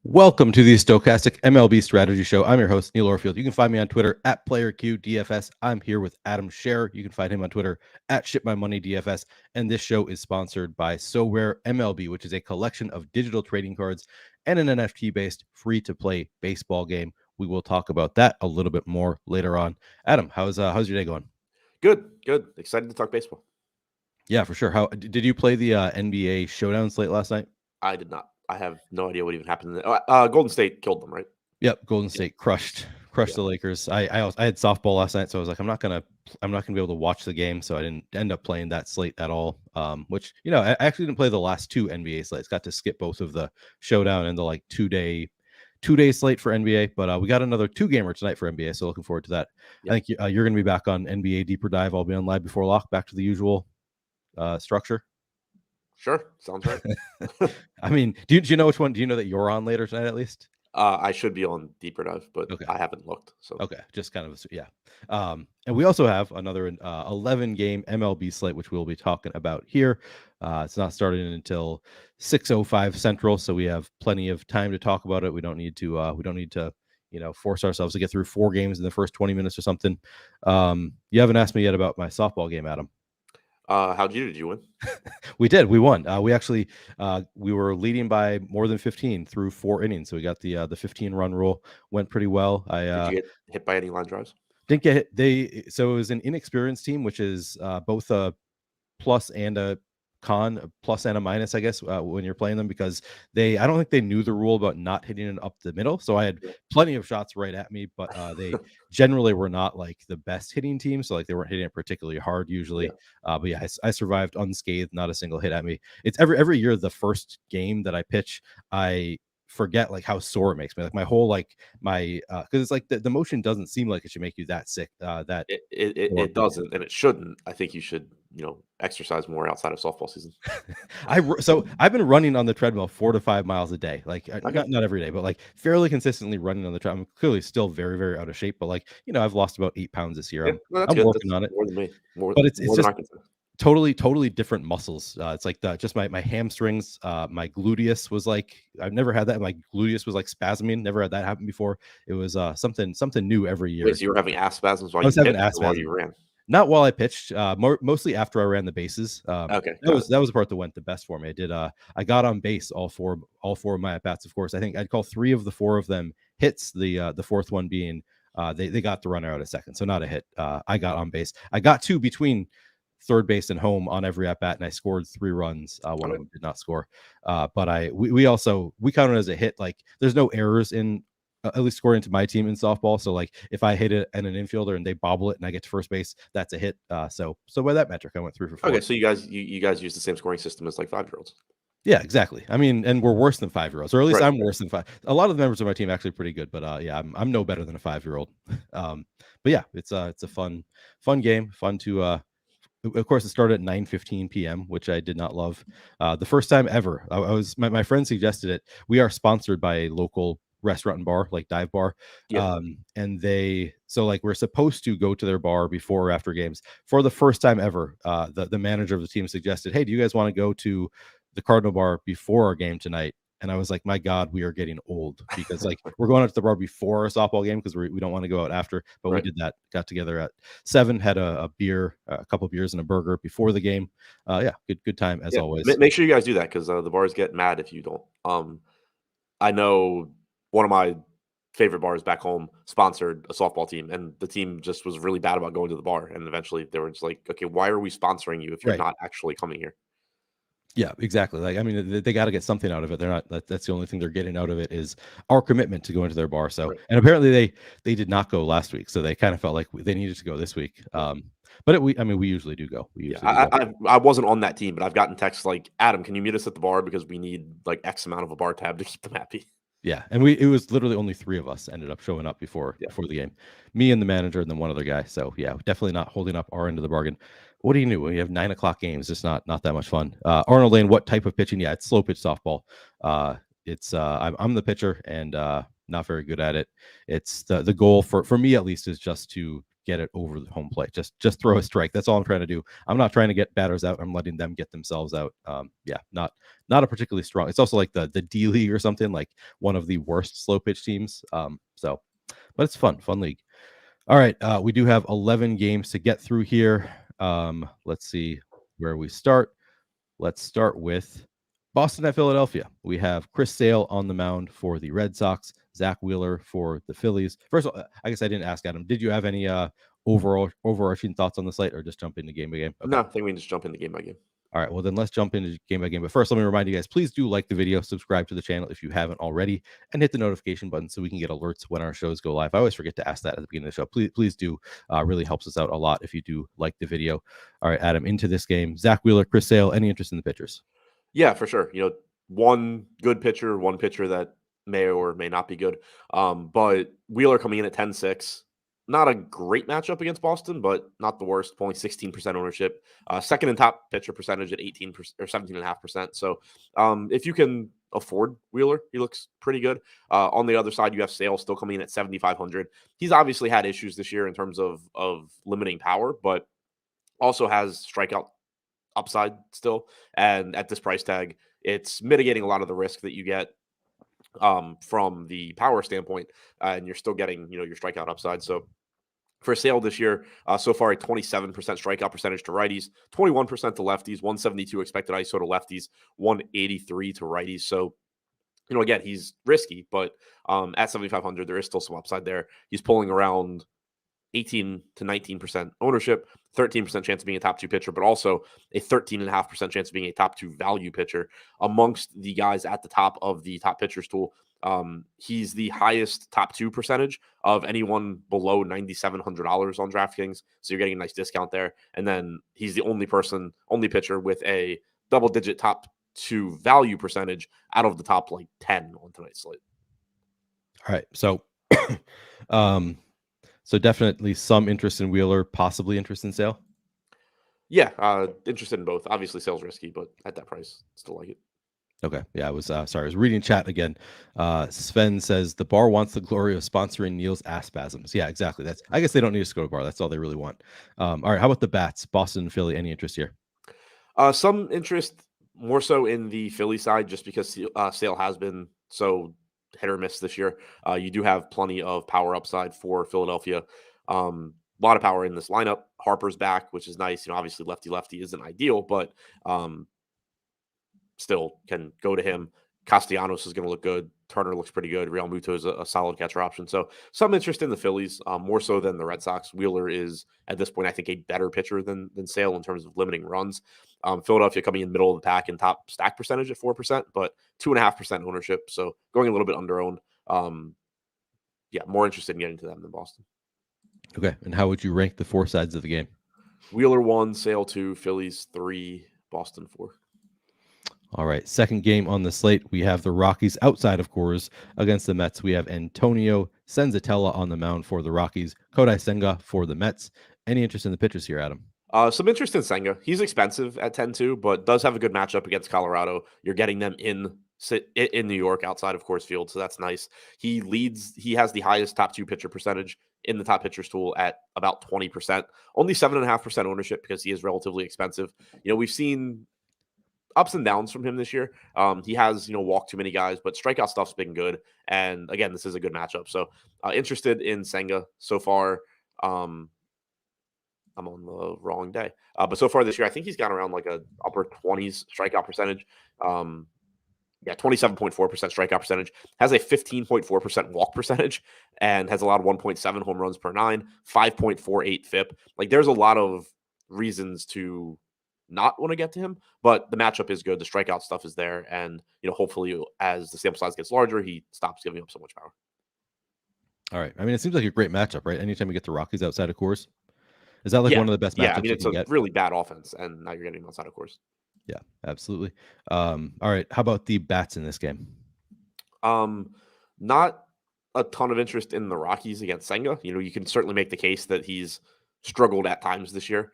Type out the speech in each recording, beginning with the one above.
Welcome to the Stokastic MLB Strategy Show. I'm your host, Neil Orfield. You can find me on Twitter at PlayerQDFS. I'm here with Adam Scherer. You can find him on Twitter at ShipMyMoneyDFS. And this show is sponsored by Sorare MLB, which is a collection of digital trading cards and an NFT-based free-to-play baseball game. We will talk about that a little bit more later on. Adam, how's your day going? Good. Excited to talk baseball. Yeah, for sure. How did you play the NBA Showdown slate last night? I did not. I have no idea what even happened. Golden State killed them, right? Yep, Golden State crushed the Lakers. I had softball last night, so I was like, I'm not gonna be able to watch the game, so I didn't end up playing that slate at all. Which I actually didn't play the last two NBA slates. Got to skip both of the Showdown and the like two day slate for NBA. But we got another 2-gamer tonight for NBA, so looking forward to that. Yep. I think you're gonna be back on NBA Deeper Dive. I'll be on live before lock, back to the usual structure. Sure, sounds right. I mean, do you know which one? Do you know that you're on later tonight at least? I should be on Deeper Dive, but okay. I haven't looked. So okay, just kind of yeah. And we also have another 11-game MLB slate, which we'll be talking about here. It's not starting until 6:05 Central, so we have plenty of time to talk about it. We don't need to force ourselves to get through 4 games in the first 20 minutes or something. You haven't asked me yet about my softball game, Adam. Did you win? We did. We won. We actually we were leading by more than 15 through 4 innings. So we got the 15-run rule. Went pretty well. Did you get hit by any line drives? Didn't get hit. So it was an inexperienced team, which is both a plus and a con, a plus and a minus, I guess, when you're playing them, because I don't think they knew the rule about not hitting it up the middle. So I had plenty of shots right at me, but they generally were not like the best hitting team. So like they weren't hitting it particularly hard usually. But yeah, I survived unscathed, not a single hit at me. It's every year, the first game that I pitch, I forget like how sore it makes me. Like my whole because it's like the motion doesn't seem like it should make you that sick. That it doesn't, and it shouldn't. I think you should exercise more outside of softball season. I've been running on the treadmill 4 to 5 miles a day, like not every day, but like fairly consistently running on the treadmill. I'm clearly still very, very out of shape, but like I've lost about 8 pounds this year. I'm working on it. More than me. But it's just totally different muscles. It's like just my hamstrings, my gluteus was like, I've never had that. My gluteus was like spasming. Never had that happen before. It was something new every year. Wait, so you were having ass spasms while you ran? Not while I pitched, mostly after I ran the bases. Okay, that was the part that went the best for me. I got on base all four of my at bats. Of course, I think I'd call 3 of the 4 of them hits. The fourth one being they got the runner out a second, so not a hit. I got on base. I got 2 between third base and home on every at bat, and I scored 3 runs. One of them did not score, but we count it as a hit. Like there's no errors in. At least according to my team in softball. So like if I hit it and an infielder and they bobble it and I get to first base, that's a hit. So by that metric, I went 3 for 4. Okay, so you guys use the same scoring system as like 5-year-olds. Yeah, exactly. I mean, and we're worse than 5-year-olds, or at least I'm worse than 5. A lot of the members of my team are actually pretty good, but yeah, I'm no better than a 5-year-old. But yeah, it's a fun game, fun to. Of course, it started at 9:15 p.m., which I did not love. The first time ever, my friend suggested it. We are sponsored by a local restaurant and bar, like dive bar. And we're supposed to go to their bar before or after games. For the first time ever, the manager of the team suggested, hey, do you guys want to go to the Cardinal bar before our game tonight? And I was like, my God, we are getting old, because like we're going out to the bar before our softball game because we don't want to go out after. But we did that, got together at 7, had a beer, a couple of beers and a burger before the game. Yeah, good time as always. Make sure you guys do that, because the bars get mad if you don't. I know one of my favorite bars back home sponsored a softball team, and the team just was really bad about going to the bar. And eventually they were just like, okay, why are we sponsoring you if you're not actually coming here? Yeah, exactly. Like, I mean, they got to get something out of it. They're not, that's the only thing they're getting out of it is our commitment to go into their bar. So, and apparently they did not go last week. So they kind of felt like they needed to go this week. But we usually do go. I wasn't on that team, but I've gotten texts like, Adam, can you meet us at the bar? Because we need like X amount of a bar tab to keep them happy. Yeah, and it was literally only 3 of us ended up showing up before the game. Me and the manager and then one other guy. So yeah, definitely not holding up our end of the bargain. What do you do when you have 9 o'clock games? It's not that much fun. Arnold Lane, what type of pitching? Yeah, it's slow pitch softball. I'm the pitcher and not very good at it. It's the goal for me at least is just to get it over the home plate. Just throw a strike. That's all I'm trying to do. I'm not trying to get batters out. I'm letting them get themselves out. Not a particularly strong. It's also like the D League or something, like one of the worst slow pitch teams. But it's fun league. All right, we do have 11 games to get through here. Let's see where we start. Let's start with Boston at Philadelphia. We have Chris Sale on the mound for the Red Sox, Zach Wheeler for the Phillies. First of all, I guess I didn't ask Adam, did you have any overarching thoughts on the slate, or just jump into game by game? Okay. No, I think we can just jump into game by game. All right, well then let's jump into game by game. But first, let me remind you guys, please do like the video, subscribe to the channel if you haven't already, and hit the notification button so we can get alerts when our shows go live. I always forget to ask that at the beginning of the show. Please do. Really helps us out a lot if you do like the video. All right, Adam, into this game. Zach Wheeler, Chris Sale, any interest in the pitchers? Yeah, for sure. One good pitcher, one pitcher that may or may not be good. But Wheeler coming in at 10-6. Not a great matchup against Boston, but not the worst. Only 16% ownership. Second in top pitcher percentage at 18% or 17.5%. So if you can afford Wheeler, he looks pretty good. On the other side, you have Sale still coming in at 7,500. He's obviously had issues this year in terms of limiting power, but also has strikeout upside still. And at this price tag, it's mitigating a lot of the risk that you get from the power standpoint, and you're still getting, your strikeout upside. So for Sale this year, so far a 27% strikeout percentage to righties, 21% to lefties, 172 expected ISO to lefties, 183 to righties. So, again, he's risky, but at 7,500, there is still some upside there. He's pulling around 18 to 19% ownership, 13% chance of being a top 2 pitcher, but also a 13.5% chance of being a top 2 value pitcher amongst the guys at the top of the top pitchers tool. He's the highest top 2 percentage of anyone below $9,700 on DraftKings. So you're getting a nice discount there. And then he's the only pitcher with a double-digit top 2 value percentage out of the top 10 on tonight's slate. All right. So, so definitely some interest in Wheeler, possibly interest in Sale. Yeah, interested in both. Obviously, Sale's risky, but at that price, still like it. Okay. Yeah, I was reading chat again. Sven says the bar wants the glory of sponsoring Neil's ass spasms. Yeah, exactly. I guess they don't need us to go to bar. That's all they really want. All right. How about the bats? Boston and Philly. Any interest here? Some interest more so in the Philly side, just because Sale has been so hit or miss this year. You do have plenty of power upside for Philadelphia. A lot of power in this lineup. Harper's back, which is nice. Obviously lefty isn't ideal, but still can go to him. Castellanos is going to look good. Turner looks pretty good. Real Muto is a solid catcher option. So some interest in the Phillies, more so than the Red Sox. Wheeler is, at this point, I think, a better pitcher than Sale in terms of limiting runs. Philadelphia coming in middle of the pack in top stack percentage at 4%, but 2.5% ownership. So going a little bit under owned. More interested in getting to them than Boston. Okay. And how would you rank the 4 sides of the game? Wheeler 1, Sale 2, Phillies 3, Boston 4. All right. Second game on the slate, we have the Rockies outside of Coors against the Mets. We have Antonio Senzatella on the mound for the Rockies, Kodai Senga for the Mets. Any interest in the pitchers here, Adam? Some interest in Senga. He's expensive at 10-2, but does have a good matchup against Colorado. You're getting them in New York outside of Coors Field, so that's nice. He has the highest top 2 pitcher percentage in the top pitchers tool at about 20%. Only 7.5% ownership because he is relatively expensive. We've seen ups and downs from him this year. He has, walked too many guys, but strikeout stuff's been good. And again, this is a good matchup. So interested in Senga so far. I'm on the wrong day. But so far this year, I think he's got around like a upper 20s strikeout percentage. 27.4% strikeout percentage, has a 15.4% walk percentage, and has allowed 1.7 home runs per 9, 5.48 FIP. There's a lot of reasons to not want to get to him, but the matchup is good. The strikeout stuff is there, and hopefully, as the sample size gets larger, he stops giving up so much power. All right. I mean, it seems like a great matchup, right? Anytime we get the Rockies outside of Coors, is that one of the best matchups? Yeah, I mean, it's a really bad offense, and now you're getting them outside of Coors. Yeah, absolutely. All right. How about the bats in this game? Not a ton of interest in the Rockies against Senga. You can certainly make the case that he's struggled at times this year.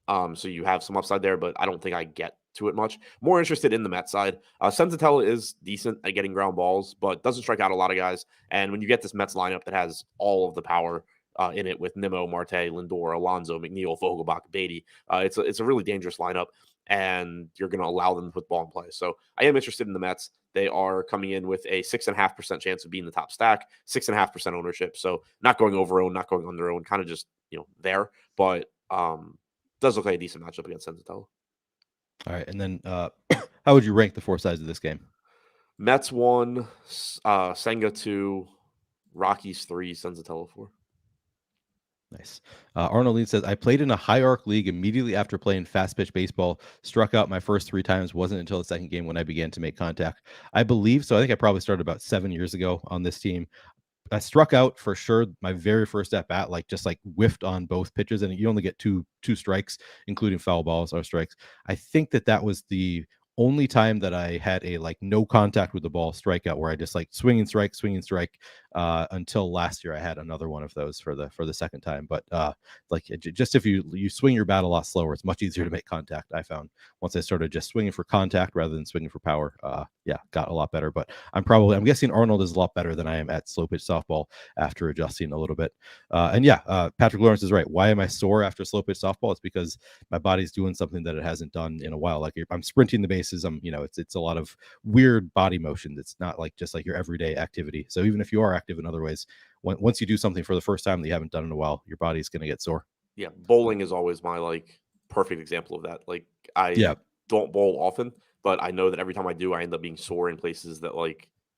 So you have some upside there, but I don't think I get to it much. More interested in the Mets side. Senzatella is decent at getting ground balls, but doesn't strike out a lot of guys. And when you get this Mets lineup that has all of the power, in it with Nimmo, Marte, Lindor, Alonso, McNeil, Vogelbach, Beatty. It's a really dangerous lineup, and you're going to allow them to put ball in play. So I am interested in the Mets. They are coming in with a 6.5% chance of being the top stack, 6.5% ownership. So not going over own, not going under own, kind of just there. But does look like a decent matchup against Senzatello. All right, and then how would you rank the four sides of this game? Mets 1, Senga 2, Rockies 3, Senzatello 4. Nice. Arnold Lee says, I played in a high arc league immediately after playing fast pitch baseball, struck out my first 3 times, wasn't until the second game when I began to make contact. I believe so. I think I probably started about 7 years ago on this team. I struck out for sure my very first at bat, just whiffed on both pitches, and you only get two strikes, including foul balls or strikes. I think that was the only time that I had a no contact with the ball strikeout where I just swing and strike, until last year I had another one of those for the second time. But just if you swing your bat a lot slower, it's much easier to make contact. I found once I started just swinging for contact rather than swinging for power, got a lot better. But I'm guessing Arnold is a lot better than I am at slow pitch softball after adjusting a little bit. Patrick Lawrence is right. Why am I sore after slow pitch softball? It's because my body's doing something that it hasn't done in a while. Like I'm sprinting the bases. It's a lot of weird body motion. It's not just like your everyday activity. So even if you are active in other ways, once you do something for the first time that you haven't done in a while, your body's going to get sore. Yeah, bowling is always my perfect example of that. I don't bowl often, but I know that every time I do, I end up being sore in places that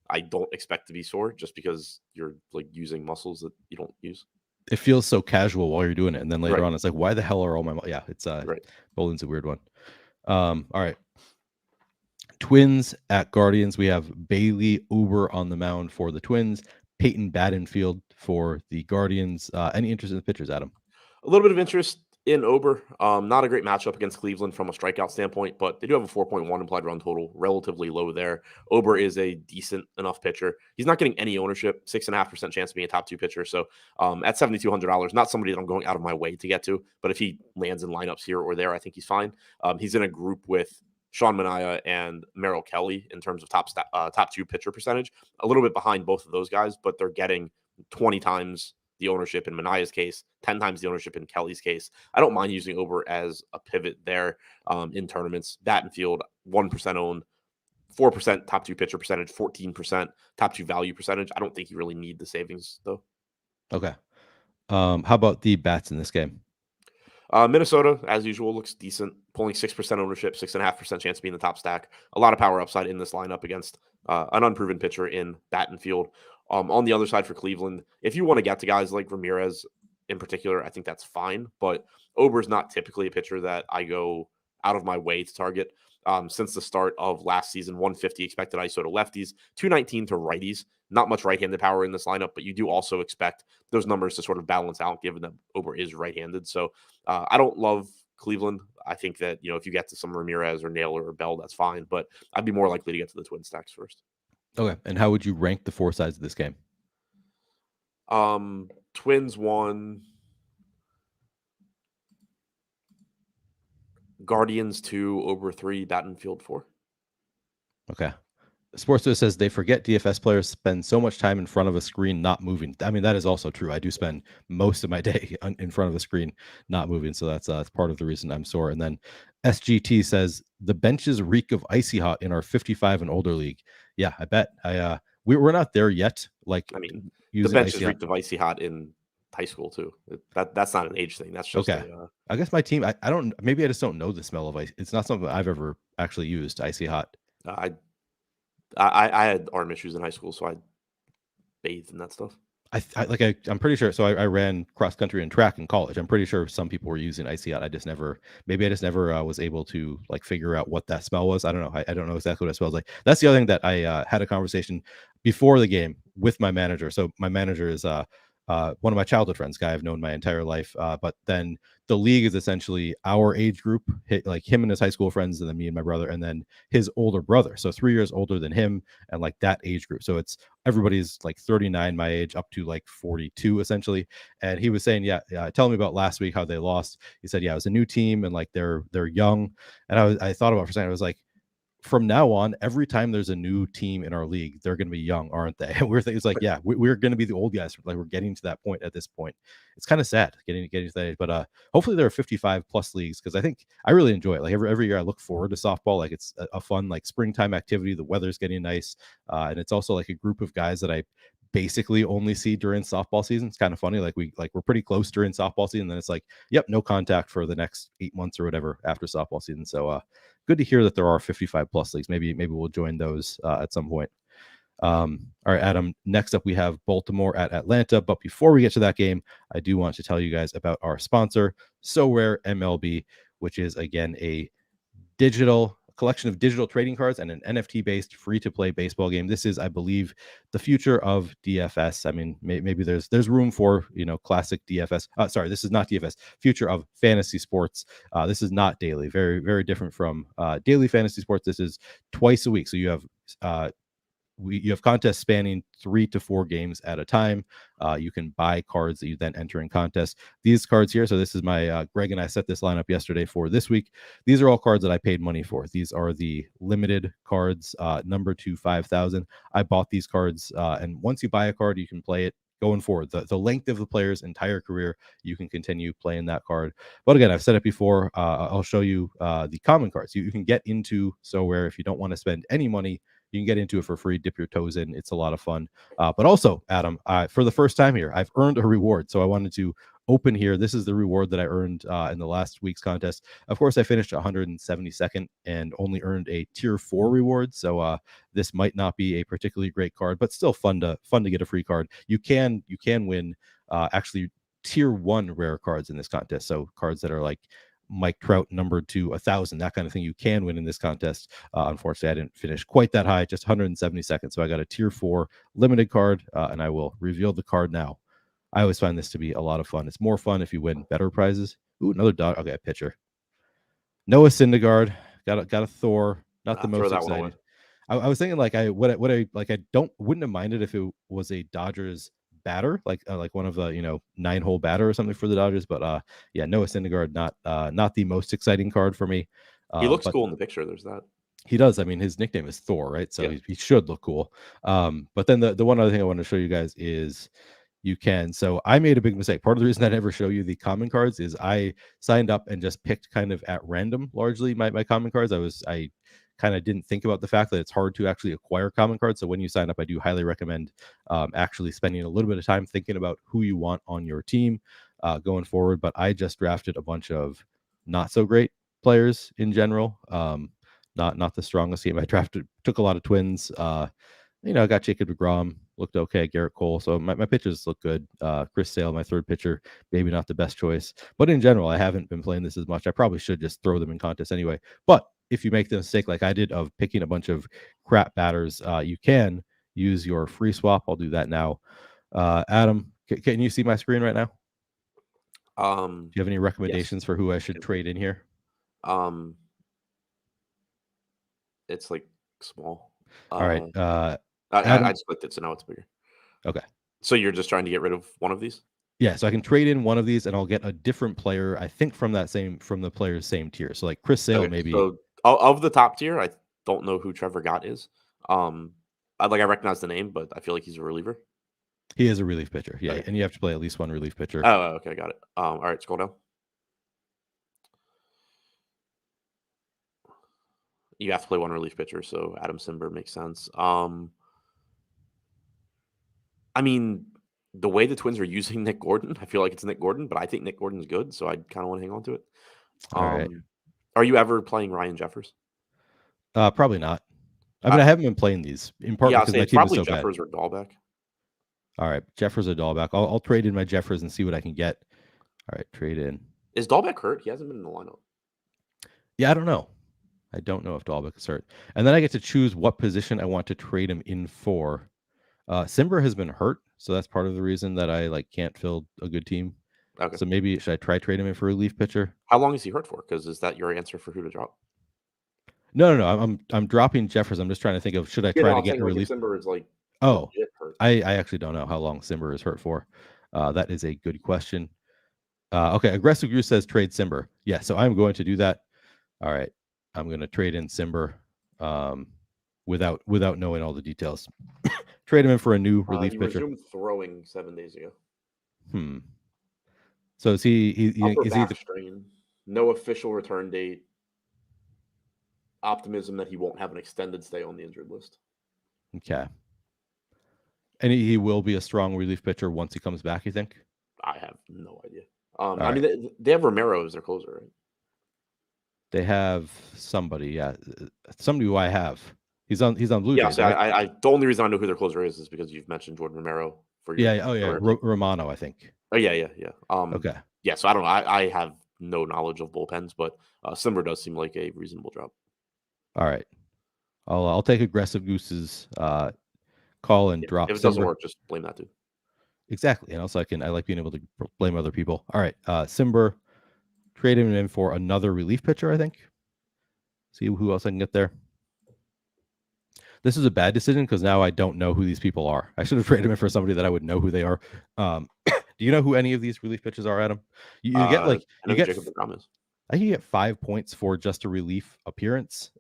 I don't expect to be sore, just because you're using muscles that you don't use. It feels so casual while you're doing it, and then later on, it's why the hell are all my? Yeah, it's bowling's a weird one. All right. Twins at Guardians. We have Bailey Uber on the mound for the Twins, Peyton Battenfield for the Guardians. Any interest in the pitchers, Adam? A little bit of interest in Ober. Not a great matchup against Cleveland from a strikeout standpoint, but they do have a 4.1 implied run total, relatively low there. Ober is a decent enough pitcher. He's not getting any ownership, 6.5% chance of being a top 2 pitcher. So at $7,200, not somebody that I'm going out of my way to get to, but if he lands in lineups here or there, I think he's fine. He's in a group with Sean Manaea and Merrill Kelly in terms of top 2 pitcher percentage, a little bit behind both of those guys, but they're getting 20 times the ownership in Manaea's case, 10 times the ownership in Kelly's case. I don't mind using Ober as a pivot there in tournaments. Battenfield, 1% owned, 4% top 2 pitcher percentage, 14% top 2 value percentage. I don't think you really need the savings, though. Okay. How about the bats in this game? Minnesota, as usual, looks decent, pulling 6% ownership, 6.5% chance of being the top stack. A lot of power upside in this lineup against an unproven pitcher in Battenfield. On the other side for Cleveland, if you want to get to guys like Ramirez in particular, I think that's fine. But Ober's not typically a pitcher that I go out of my way to target. Since the start of last season, 150 expected ISO to lefties, 219 to righties. Not much right-handed power in this lineup, but you do also expect those numbers to sort of balance out, given that Ober is right-handed. So I don't love Cleveland. I think that if you get to some Ramirez or Naylor or Bell, that's fine. But I'd be more likely to get to the twin stacks first. Okay, and how would you rank the 4 sides of this game? Twins 1. Guardians 2, Ober 3, Battenfield 4. Okay. Sportsbook says they forget DFS players spend so much time in front of a screen not moving. I mean, that is also true. I do spend most of my day in front of a screen not moving, so that's part of the reason I'm sore. And then SGT says the benches reek of icy hot in our 55 and older league. Yeah, I bet. We're not there yet. The benches reek of icy hot in high school too. That's not an age thing. That's just okay. I guess my team. I don't. Maybe I just don't know the smell of ice. It's not something I've ever actually used. Icy hot. I had arm issues in high school, so I bathed in that stuff. I'm pretty sure. So I ran cross country and track in college. I'm pretty sure some people were using icy hot. I just never was able to figure out what that smell was. I don't know. I don't know exactly what it smells like. That's the other thing that I had a conversation before the game with my manager. So my manager is one of my childhood friends, guy I've known my entire life. But then the league is essentially our age group, him and his high school friends, and then me and my brother, and then his older brother. So 3 years older than him, and that age group. So it's everybody's 39, my age, up to 42 essentially. And he was saying, tell me about last week, how they lost. He said, it was a new team, and they're young. And I thought about it for a second. I was like, from now on, every time there's a new team in our league, they're going to be young, aren't they? We're thinking, it's like, yeah, we're going to be the old guys. Like, we're getting to that point at this point. It's kind of sad getting to that age, but hopefully there are 55 plus leagues, because I really enjoy it. Like, every year I look forward to softball. Like, it's a fun, like, springtime activity. The weather's getting nice, and it's also like a group of guys that I basically only see during softball season. It's kind of funny. Like, we're pretty close during softball season. Then it's like, yep, no contact for the next 8 months or whatever after softball season. So good to hear that there are 55 plus leagues. Maybe we'll join those at some point. All right, Adam, next up we have Baltimore at Atlanta. But before we get to that game, I do want to tell you guys about our sponsor, Sorare MLB, which is, again, a collection of digital trading cards and an NFT-based free-to-play baseball game. This is, I believe, the future of DFS. I mean, maybe there's room for, classic DFS. Sorry, this is not DFS. Future of fantasy sports. This is not daily. Very, very different from daily fantasy sports. This is twice a week. So you have you have contests spanning 3 to 4 games at a time. You can buy cards that you then enter in contests. These cards here, so this is my Greg and I set this lineup yesterday for this week. These are all cards that I paid money for. These are the limited cards, number to 5,000. I bought these cards, and once you buy a card, you can play it going forward. The length of the player's entire career, you can continue playing that card. But again, I've said it before. I'll show you the common cards. You can get into Sorare if you don't want to spend any money. You can get into it for free, dip your toes in. It's a lot of fun. But also, Adam, for the first time here, I've earned a reward. So I wanted to open here. This is the reward that I earned in the last week's contest. Of course, I finished 172nd and only earned a tier 4 reward. So this might not be a particularly great card, but still fun to get a free card. You can win actually tier 1 rare cards in this contest. So cards that are like Mike Trout numbered to 1,000, that kind of thing, you can win in this contest. Unfortunately, I didn't finish quite that high, just 172nd. So I got a tier 4 limited card, and I will reveal the card now. I always find this to be a lot of fun. It's more fun if you win better prizes. Ooh, another dog. Okay, pitcher. Noah Syndergaard. Got a Thor. Not the most exciting. I was thinking, like, I wouldn't have minded if it was a Dodgers batter, like one of the 9-hole batter or something for the Dodgers, but yeah, Noah Syndergaard, not the most exciting card for me. He looks cool in the picture. There's that. He does. I mean, his nickname is Thor, right? So yeah, he should look cool. But then the one other thing I want to show you guys is so I made a big mistake. Part of the reason I never show you the common cards is I signed up and just picked kind of at random, largely my common cards. I kind of didn't think about the fact that it's hard to actually acquire common cards. So when you sign up, I do highly recommend actually spending a little bit of time thinking about who you want on your team going forward. But I just drafted a bunch of not so great players in general. Not the strongest team. I took a lot of Twins. I got Jacob deGrom, looked okay. Garrett Cole. So my pitchers look good. Chris Sale, my third pitcher, maybe not the best choice. But in general, I haven't been playing this as much. I probably should just throw them in contests anyway. But if you make the mistake like I did of picking a bunch of crap batters, you can use your free swap. I'll do that now. Adam, can you see my screen right now? Do you have any recommendations for who I should trade in here? It's like small. All right. I just clicked it, so now it's bigger. Okay. So you're just trying to get rid of one of these? Yeah, so I can trade in one of these, and I'll get a different player, I think, from the player's same tier. So like Chris Sale, maybe. So of the top tier, I don't know who Trevor Gott is. I recognize the name, but I feel like he's a reliever. He is a relief pitcher, yeah, okay. And you have to play at least one relief pitcher. Oh, okay, got it. All right, scroll down. You have to play one relief pitcher, so Adam Simber makes sense. I mean, the way the Twins are using Nick Gordon, I feel like it's Nick Gordon, but I think Nick Gordon's good, so I kind of want to hang on to it. All right. Are you ever playing Ryan Jeffers? Probably not. I mean, I haven't been playing these in part because my team is so bad. Jeffers or Dahlbeck. All right, Jeffers or Dahlbeck. I'll trade in my Jeffers and see what I can get. All right, trade in. Is Dahlbeck hurt? He hasn't been in the lineup. Yeah, I don't know. I don't know if Dahlbeck is hurt. And then I get to choose what position I want to trade him in for. Simber has been hurt, so that's part of the reason that I can't fill a good team. Okay. So maybe should I try trade him in for a relief pitcher? How long is he hurt for? Because is that your answer for who to drop? No. I'm dropping Jeffers. I'm just trying to think of should I try to get a relief. Simber is hurt. I actually don't know how long Simber is hurt for. That is a good question. Okay, Aggressive Goose says trade Simber. Yeah, so I'm going to do that. All right, I'm going to trade in Simber. without knowing all the details. Trade him in for a new relief he pitcher. resumed throwing 7 days ago. So is he Upper is back strain. No official return date. Optimism that he won't have an extended stay on the injured list. Okay. And he will be a strong relief pitcher once he comes back, you think? I have no idea. I mean, they have Romero as their closer, right? They have somebody, yeah. Somebody who I have. He's on Blue Jays, so right? the only reason I know who their closer is because you've mentioned Jordan Romero for your Romano, I think. Oh, yeah. Okay. Yeah, so I don't know. I have no knowledge of bullpens, but Simber does seem like a reasonable drop. All right. I'll take Aggressive Goose's call and drop. If it doesn't work, just blame that dude. Exactly. And also I like being able to blame other people. All right. Simber, trade him in for another relief pitcher, I think. See who else I can get there. This is a bad decision because now I don't know who these people are. I should have traded him in for somebody that I would know who they are. Do you know who any of these relief pitchers are, Adam? You get Jacob DeGrom is. I think you get 5 points for just a relief appearance.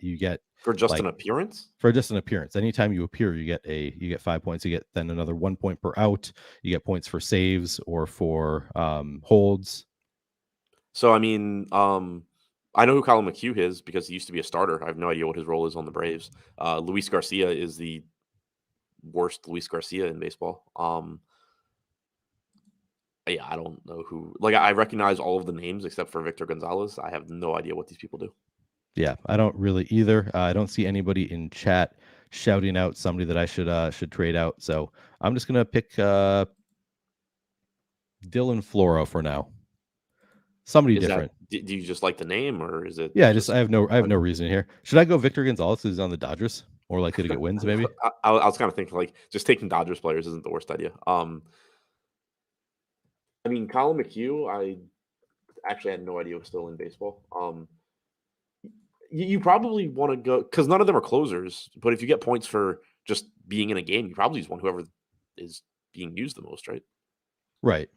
You get for just an appearance. For just an appearance, anytime you appear, you get 5 points. You get then another 1 point per out. You get points for saves or for holds. So I mean, I know who Colin McHugh is because he used to be a starter. I have no idea what his role is on the Braves. Luis Garcia is the worst Luis Garcia in baseball. Yeah, I don't know who. Like, I recognize all of the names except for Victor Gonzalez. I have no idea what these people do. Yeah, I don't really either. I don't see anybody in chat shouting out somebody that I should trade out. So I'm just gonna pick Dylan Floro for now. Somebody different. Do you just like the name, or is it? Yeah, I have no reason here. Should I go Victor Gonzalez, who's on the Dodgers, more likely to get wins? Maybe. I was kind of thinking like just taking Dodgers players isn't the worst idea. I mean, Colin McHugh, I actually had no idea was still in baseball. You probably want to go because none of them are closers. But if you get points for just being in a game, you probably just want whoever is being used the most, right? Right.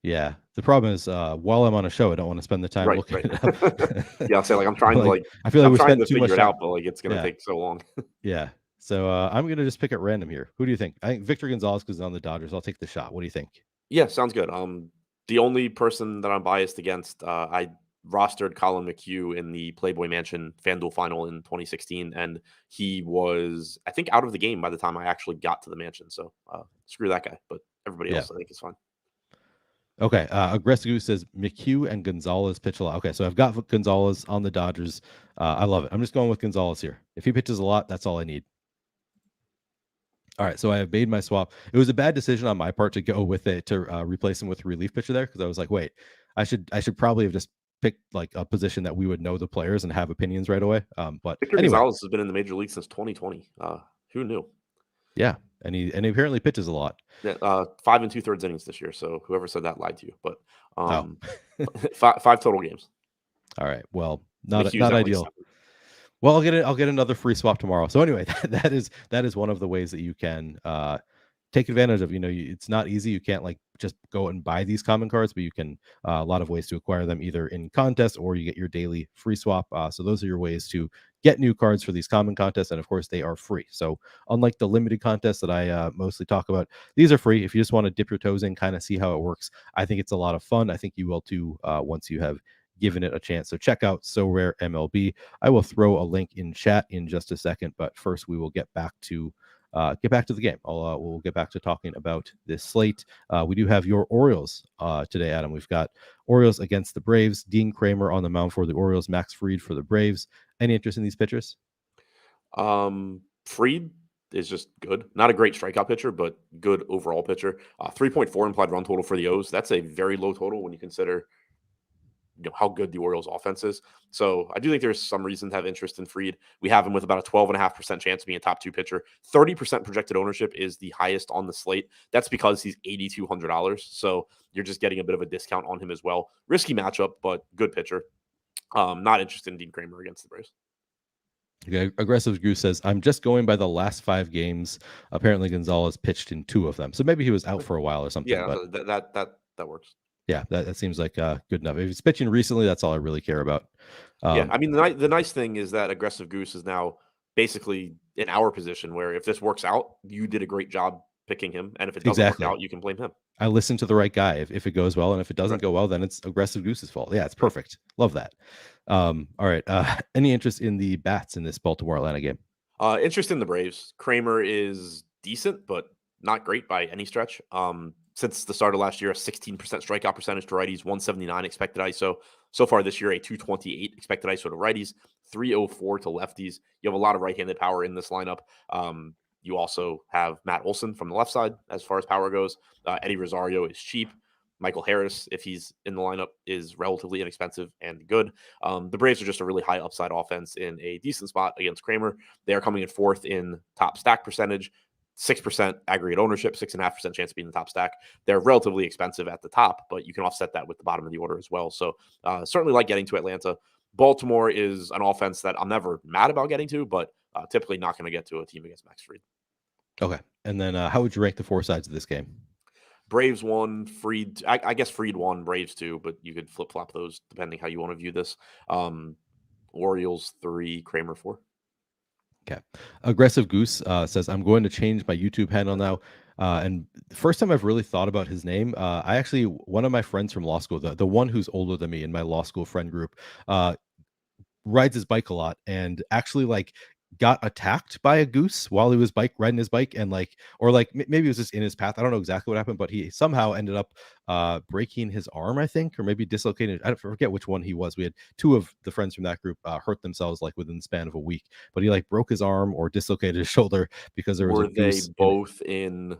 Yeah. The problem is, while I'm on a show, I don't want to spend the time looking it up. Yeah, I'll say like I'm trying to I feel like we spent too much time. Out, but like it's gonna take so long. Yeah. So I'm gonna just pick at random here. Who do you think? I think Victor Gonzalez is on the Dodgers. I'll take the shot. What do you think? Yeah, sounds good. The only person that I'm biased against, I rostered Colin McHugh in the Playboy Mansion FanDuel final in 2016, and he was, I think, out of the game by the time I actually got to the mansion. So screw that guy. But everybody else, I think, is fine. Okay. Aggressive says McHugh and Gonzalez pitch a lot. Okay, so I've got Gonzalez on the Dodgers. I love it. I'm just going with Gonzalez here. If he pitches a lot, that's all I need. All right, so I have made my swap. It was a bad decision on my part to go with it to replace him with a relief pitcher there because I was like, wait, I should probably have just picked like a position that we would know the players and have opinions right away. But Victor Gonzalez has been in the major league since 2020. Who knew? Yeah, and he apparently pitches a lot. Yeah, 5 2/3 innings this year. So whoever said that lied to you. But 5 total games. All right, well, not ideal. Like well, I'll get another free swap tomorrow. So anyway, that is one of the ways that you can take advantage of. It's not easy. You can't like just go and buy these common cards, but you can a lot of ways to acquire them either in contests or you get your daily free swap. So those are your ways to get new cards for these common contests, and of course they are free. So unlike the limited contests that I mostly talk about, these are free. If you just want to dip your toes in, kind of see how it works, I think it's a lot of fun. I think you will too once you have given it a chance. So check out Sorare MLB. I will throw a link in chat in just a second, but first we will get back to the game. We'll get back to talking about this slate. We do have your Orioles today, Adam. We've got Orioles against the Braves. Dean Kramer on the mound for the Orioles. Max Fried for the Braves. Any interest in these pitchers? Fried is just good. Not a great strikeout pitcher, but good overall pitcher. 3.4 implied run total for the O's. That's a very low total when you consider how good the Orioles offense is. So I do think there's some reason to have interest in Fried. We have him with about a 12.5% chance of being a top 2 pitcher. 30% projected ownership is the highest on the slate. That's because he's $8,200. So you're just getting a bit of a discount on him as well. Risky matchup, but good pitcher. Not interested in Dean Kramer against the Braves. Okay, Aggressive Goose says, I'm just going by the last 5 games. Apparently Gonzalez pitched in 2 of them. So maybe he was out for a while or something. Yeah, but that works. Yeah, that seems like good enough. If he's pitching recently, that's all I really care about. Yeah, I mean, the nice thing is that Aggressive Goose is now basically in our position where if this works out, you did a great job picking him, and if it doesn't work exactly. out, you can blame him. I listened to the right guy. If it goes well, and if it doesn't Right. go well, then it's Aggressive Goose's fault. Yeah, it's Right. perfect. Love that. All right. Any interest in the bats in this Baltimore Atlanta game? Interest in the Braves. Kramer is decent, but not great by any stretch. Since the start of last year, a 16% strikeout percentage to righties, 179 expected ISO. So far this year, a 228 expected ISO to righties, 304 to lefties. You have a lot of right-handed power in this lineup. You also have Matt Olson from the left side as far as power goes. Eddie Rosario is cheap. Michael Harris, if he's in the lineup, is relatively inexpensive and good. The Braves are just a really high upside offense in a decent spot against Kramer. They are coming in fourth in top stack percentage, 6% aggregate ownership, 6.5% chance of being in the top stack. They're relatively expensive at the top, but you can offset that with the bottom of the order as well. So certainly like getting to Atlanta. Baltimore is an offense that I'm never mad about getting to, but typically not going to get to a team against Max Fried. Okay. And then how would you rank the four sides of this game? Braves won, Fried. I guess Fried won, Braves two, but you could flip flop those depending how you want to view this. Orioles 3, Kramer 4. Okay. Aggressive Goose says, I'm going to change my YouTube handle now. And the first time I've really thought about his name, one of my friends from law school, the one who's older than me in my law school friend group, rides his bike a lot and actually like got attacked by a goose while he was riding his bike, and maybe it was just in his path. I don't know exactly what happened, but he somehow ended up breaking his arm, I think, or maybe dislocated. I forget which one he was. We had two of the friends from that group hurt themselves like within the span of a week, but he like broke his arm or dislocated his shoulder because there was Were a they goose both in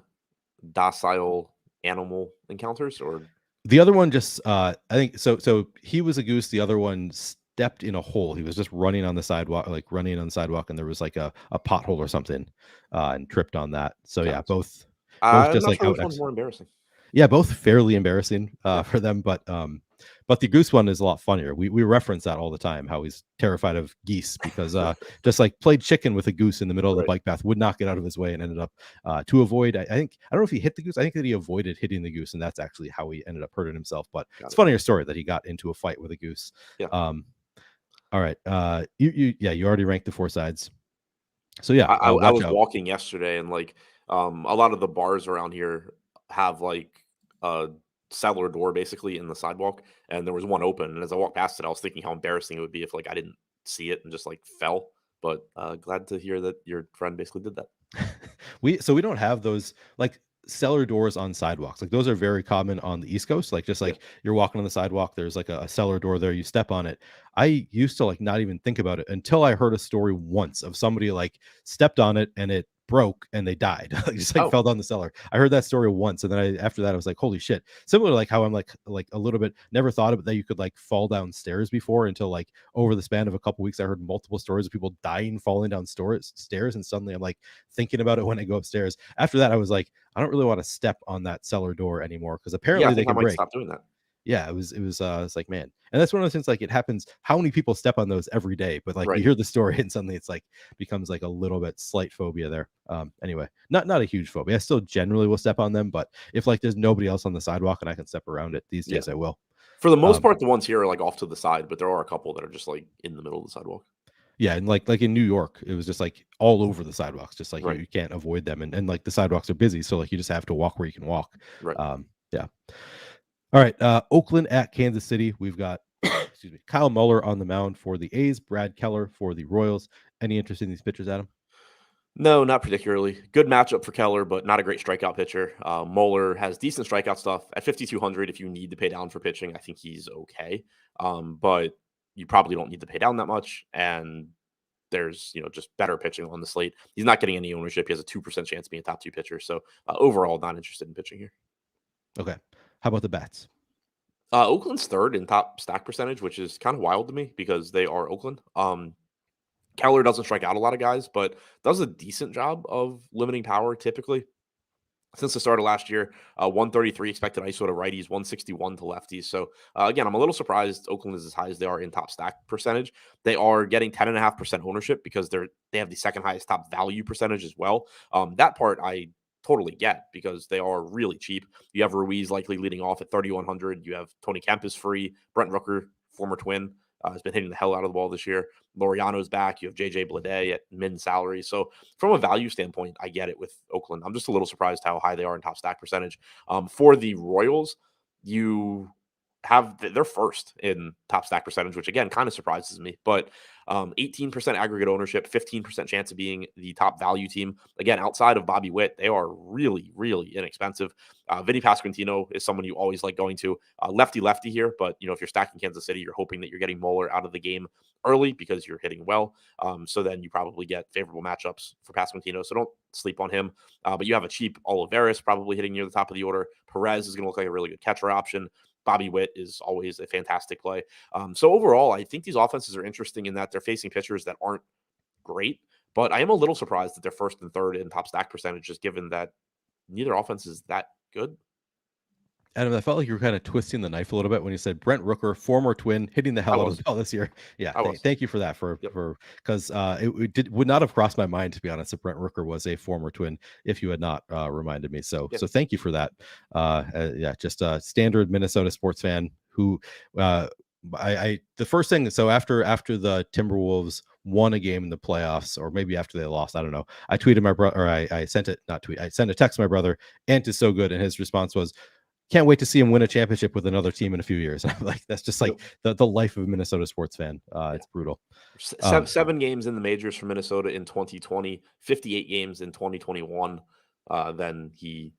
docile animal encounters, or The other one just I think so he was a goose, the other one stepped in a hole. He was just running on the sidewalk, and there was like a pothole or something, and tripped on that. So yeah, gotcha. both I'm just not like sure out which one's more embarrassing. yeah, both fairly embarrassing Yeah. for them, but the goose one is a lot funnier. We reference that all the time, how he's terrified of geese because just like played chicken with a goose in the middle of the Right. bike path, would not get out of his way and ended up to avoid. I think I don't know if he hit the goose. I think that he avoided hitting the goose, and that's actually how he ended up hurting himself. But Got it's it. funnier story that he got into a fight with a goose. Yeah. All right. You already ranked the four sides. So yeah, I watch was out. walking yesterday and like a lot of the bars around here have like a cellar door basically in the sidewalk, and there was one open. And as I walked past it, I was thinking how embarrassing it would be if like I didn't see it and just like fell. But glad to hear that your friend basically did that. We don't have those like cellar doors on sidewalks. Like those are very common on the East Coast. Like just Yeah. like you're walking on the sidewalk, there's like a cellar door there. You step on it. I used to like not even think about it until I heard a story once of somebody like stepped on it and it broke and they died. Like just like Oh, fell down the cellar. I heard that story once, and then after that I was like, holy shit. Similar to like how I'm like a little bit never thought of it that you could like fall downstairs before until like over the span of a couple weeks I heard multiple stories of people dying falling down stairs, and suddenly I'm like thinking about it when I go upstairs. After that, I was like, I don't really want to step on that cellar door anymore because yeah. I apparently they think I can might break. stop doing that. Yeah, it's like, man. And that's one of those things like it happens. How many people step on those every day? But like you Right. hear the story and suddenly it's like becomes like a little bit slight phobia there. Anyway, not a huge phobia. I still generally will step on them, but if like there's nobody else on the sidewalk and I can step around it these Yeah. days, I will. For the most Um, part, the ones here are like off to the side, but there are a couple that are just like in the middle of the sidewalk. Yeah, and like in New York, it was just like all over the sidewalks, just like Right. you can't avoid them, and like the sidewalks are busy, so like you just have to walk where you can walk. Right. Yeah. All right, Oakland at Kansas City. We've got excuse me, Kyle Muller on the mound for the A's, Brad Keller for the Royals. Any interest in these pitchers, Adam? No, not particularly. Good matchup for Keller, but not a great strikeout pitcher. Moeller has decent strikeout stuff at 5,200. If you need to pay down for pitching, I think he's okay. But you probably don't need to pay down that much. And there's just better pitching on the slate. He's not getting any ownership. He has a 2% chance of being a top two pitcher. So overall, not interested in pitching here. Okay. How about the bats? Oakland's third in top stack percentage, which is kind of wild to me because they are Oakland. Keller doesn't strike out a lot of guys, but does a decent job of limiting power typically. Since the start of last year, 133 expected ISO to righties, 161 to lefties. So again, I'm a little surprised Oakland is as high as they are in top stack percentage. They are getting 10.5% ownership because they have the second highest top value percentage as well. That part I totally get because they are really cheap. You have Ruiz likely leading off at 3,100. You have Tony Kemp is free. Brent Rooker, former Twin, has been hitting the hell out of the ball this year. Laureano's back. You have JJ Bleday at min salary. So from a value standpoint, I get it with Oakland. I'm just a little surprised how high they are in top stack percentage. For the Royals, they're first in top stack percentage, which again kind of surprises me, but 18% aggregate ownership, 15% chance of being the top value team. Again, outside of Bobby Witt, they are really, really inexpensive. Vinny Pasquantino is someone you always like going to. Lefty here, but if you're stacking Kansas City, you're hoping that you're getting Moeller out of the game early because you're hitting well. So then you probably get favorable matchups for Pasquantino. So don't sleep on him. But you have a cheap Olivares probably hitting near the top of the order. Perez is going to look like a really good catcher option. Bobby Witt is always a fantastic play. So overall, I think these offenses are interesting in that they're facing pitchers that aren't great, but I am a little surprised that they're first and third in top stack percentage, just given that neither offense is that good. Adam, I felt like you were kind of twisting the knife a little bit when you said Brent Rooker, former Twin, hitting the hell out of the ball this year. Yeah, thank you for that. Because it would not have crossed my mind, to be honest, if Brent Rooker was a former Twin if you had not reminded me. So thank you for that. Just a standard Minnesota sports fan who the first thing. So after the Timberwolves won a game in the playoffs, or maybe after they lost, I don't know. I tweeted my brother, or I sent it, not tweet. I sent a text to my brother. Ant is so good, and his response was, can't wait to see him win a championship with another team in a few years. I'm like, that's just like the life of a Minnesota sports fan. It's brutal. 7 games in the majors for Minnesota in 2020, 58 games in 2021. Then he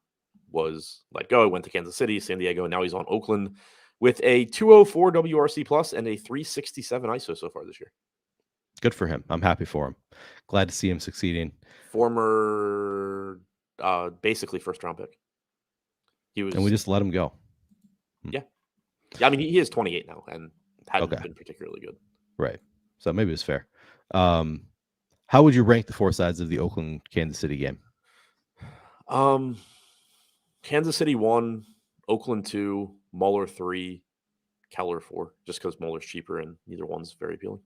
was let go. Went to Kansas City, San Diego, and now he's on Oakland with a 204 WRC plus and a 367 ISO so far this year. Good for him. I'm happy for him. Glad to see him succeeding. Former, basically first round pick. And we just let him go. Yeah. I mean, he is 28 now and hasn't been particularly good. Right. So maybe it's fair. How would you rank the four sides of the Oakland Kansas City game? Kansas City 1, Oakland 2, Mueller 3, Keller 4, just because Mueller's cheaper and neither one's very appealing.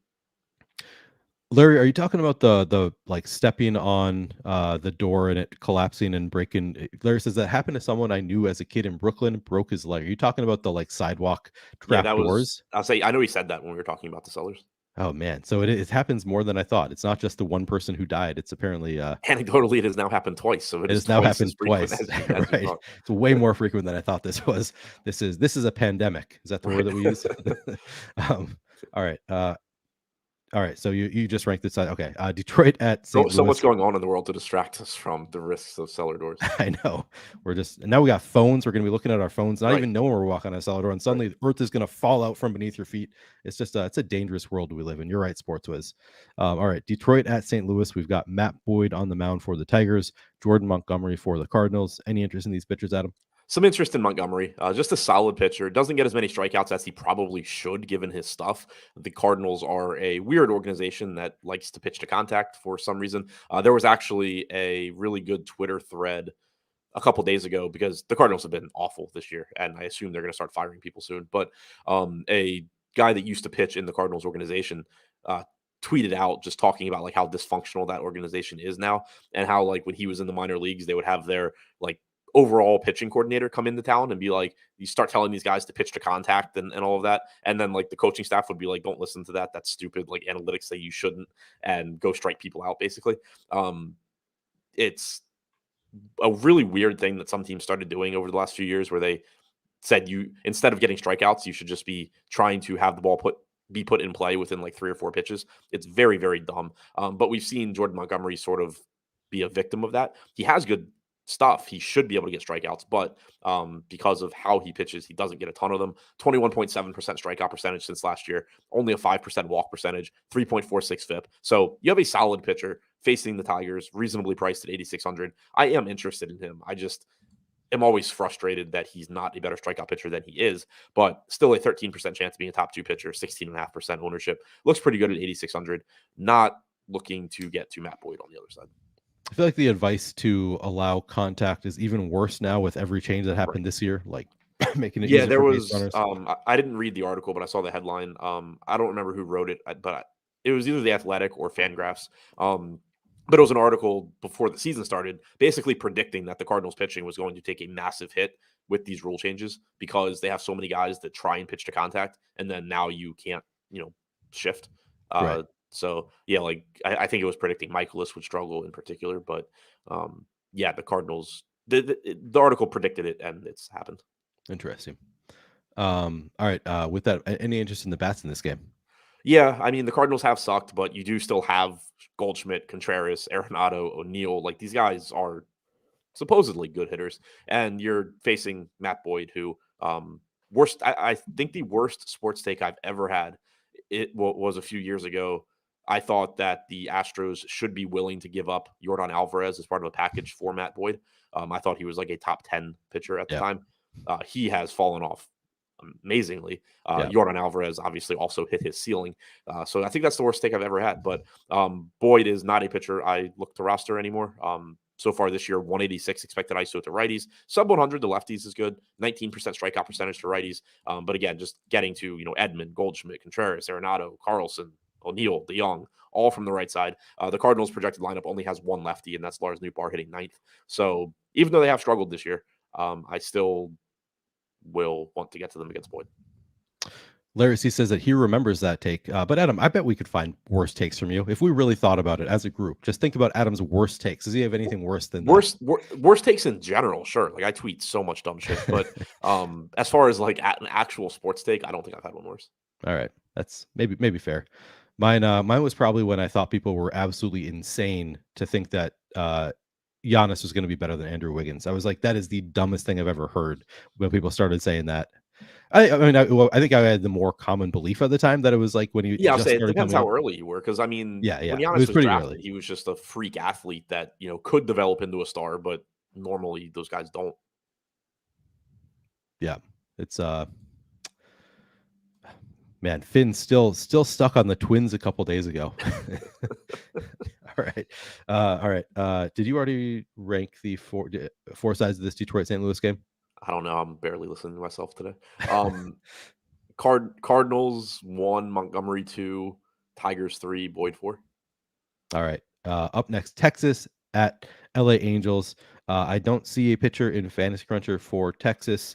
Larry, are you talking about the like stepping on the door and it collapsing and breaking? Larry says that happened to someone I knew as a kid in Brooklyn, broke his leg. Are you talking about the like sidewalk trap doors? I know he said that when we were talking about the Sellers. Oh man, so it happens more than I thought. It's not just the one person who died. It's apparently anecdotally it has now happened twice. So it has now happened twice. As right. It's way more frequent than I thought this was. This is a pandemic. Is that the word that we use? All right, so you just ranked this side. Okay, Detroit at St. Louis. So much going on in the world to distract us from the risks of cellar doors. I know. Now we got phones. We're going to be looking at our phones, not even knowing we're walking on a cellar door, and suddenly the earth is going to fall out from beneath your feet. It's just it's a dangerous world we live in. You're right, SportsWiz. All right, Detroit at St. Louis. We've got Matt Boyd on the mound for the Tigers, Jordan Montgomery for the Cardinals. Any interest in these pitchers, Adam? Some interest in Montgomery, just a solid pitcher. Doesn't get as many strikeouts as he probably should, given his stuff. The Cardinals are a weird organization that likes to pitch to contact for some reason. There was actually a really good Twitter thread a couple days ago because the Cardinals have been awful this year, and I assume they're going to start firing people soon. But a guy that used to pitch in the Cardinals organization tweeted out just talking about like how dysfunctional that organization is now, and how like when he was in the minor leagues, they would have their like overall pitching coordinator come into town and be like, you start telling these guys to pitch to contact and all of that. And then like the coaching staff would be like, don't listen to that. That's stupid. Like analytics say you shouldn't, and go strike people out basically. It's a really weird thing that some teams started doing over the last few years where they said instead of getting strikeouts, you should just be trying to have the ball be put in play within like 3 or 4 pitches. It's very, very dumb. But we've seen Jordan Montgomery sort of be a victim of that. He has good stuff. He should be able to get strikeouts, but because of how he pitches, he doesn't get a ton of them. 21.7% strikeout percentage since last year, only a 5% walk percentage, 3.46 FIP. So you have a solid pitcher facing the Tigers, reasonably priced at 8,600. I am interested in him. I just am always frustrated that he's not a better strikeout pitcher than he is, but still a 13% chance of being a top 2 pitcher, 16.5% ownership. Looks pretty good at 8,600. Not looking to get to Matt Boyd on the other side. I feel like the advice to allow contact is even worse now with every change that happened this year, like making it easier there for was base runners. I didn't read the article, but I saw the headline. I don't remember who wrote it, but it was either The Athletic or Fangraphs. But it was an article before the season started, basically predicting that the Cardinals pitching was going to take a massive hit with these rule changes because they have so many guys that try and pitch to contact, and then now you can't, shift. Right. So yeah, like I think it was predicting Michaelis would struggle in particular, but yeah, the Cardinals, the article predicted it, and it's happened. Interesting. All right. With that, any interest in the bats in this game? Yeah, I mean the Cardinals have sucked, but you do still have Goldschmidt, Contreras, Arenado, O'Neill. Like these guys are supposedly good hitters, and you're facing Matt Boyd, who worst. I think the worst sports take I've ever had. Was a few years ago. I thought that the Astros should be willing to give up Yordan Alvarez as part of a package for Matt Boyd. I thought he was like a top 10 pitcher at the time. He has fallen off amazingly. Yeah. Yordan Alvarez obviously also hit his ceiling. So I think that's the worst take I've ever had. But Boyd is not a pitcher I look to roster anymore. So far this year, 186 expected ISO to righties, sub 100 to lefties is good, 19% strikeout percentage to righties. But again, just getting to Edman, Goldschmidt, Contreras, Arenado, Carlson, O'Neill, DeYoung, all from the right side. The Cardinals' projected lineup only has one lefty, and that's Lars Nootbaar hitting ninth. So even though they have struggled this year, I still will want to get to them against Boyd. Larry C says that he remembers that take. But Adam, I bet we could find worse takes from you if we really thought about it as a group. Just think about Adam's worst takes. Does he have anything worse than worst takes in general? Sure. Like I tweet so much dumb shit, but as far as like an actual sports take, I don't think I've had one worse. All right, that's maybe fair. Mine was probably when I thought people were absolutely insane to think that Giannis was going to be better than Andrew Wiggins. I was like, that is the dumbest thing I've ever heard when people started saying that. I think I had the more common belief at the time that it was like when you I'll say it depends how early you were, because I mean, when Giannis was pretty drafted, early. he was just a freak athlete that could develop into a star, but normally those guys don't. Yeah, it's man, Finn's still stuck on the Twins a couple days ago. All right. Did you already rank the four sides of this Detroit St. Louis game? I don't know. I'm barely listening to myself today. Cardinals 1, Montgomery 2, Tigers 3, Boyd 4. All right. Up next, Texas at LA Angels. I don't see a pitcher in Fantasy Cruncher for Texas.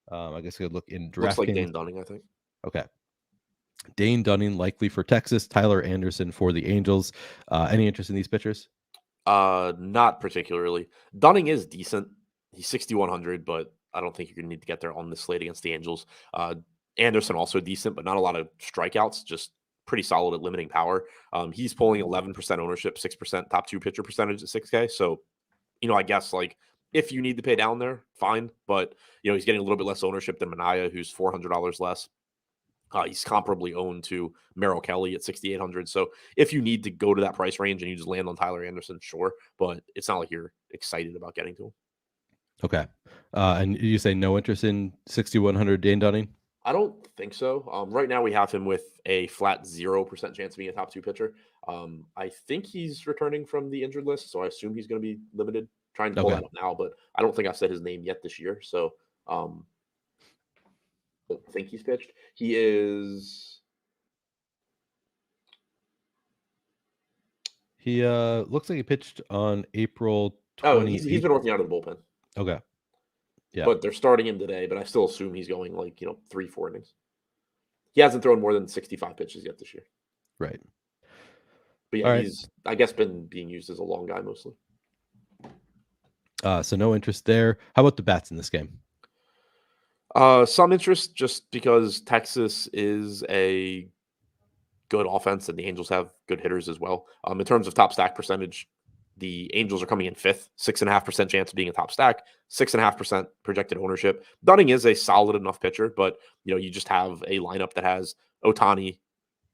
I guess I could look in DraftKings. Looks like Dane Dunning, I think. Okay. Dane Dunning likely for Texas. Tyler Anderson for the Angels. Any interest in these pitchers? Not particularly. Dunning is decent. He's 6,100, but I don't think you're going to need to get there on this slate against the Angels. Anderson also decent, but not a lot of strikeouts, just pretty solid at limiting power. He's pulling 11% ownership, 6% top 2 pitcher percentage at 6K. So, I guess like if you need to pay down there, fine. But, he's getting a little bit less ownership than Manaea, who's $400 less. He's comparably owned to Merrill Kelly at 6,800. So if you need to go to that price range and you just land on Tyler Anderson, sure. But it's not like you're excited about getting to him. Okay. And you say no interest in 6,100 Dane Dunning? I don't think so. Right now we have him with a flat 0% chance of being a top 2 pitcher. I think he's returning from the injured list, so I assume he's going to be limited. Trying to pull that up now, but I don't think I've said his name yet this year. So I don't think he's pitched. He is. He looks like he pitched on April 20. He's been working out of the bullpen. Okay. Yeah. But they're starting him today, but I still assume he's going 3-4 innings. He hasn't thrown more than 65 pitches yet this year. Right. But yeah, he's, I guess, been being used as a long guy mostly. So no interest there. How about the bats in this game? Some interest just because Texas is a good offense and the Angels have good hitters as well. In terms of top stack percentage, the Angels are coming in 5th, 6.5% chance of being a top stack, 6.5% projected ownership. Dunning is a solid enough pitcher, but you just have a lineup that has Ohtani,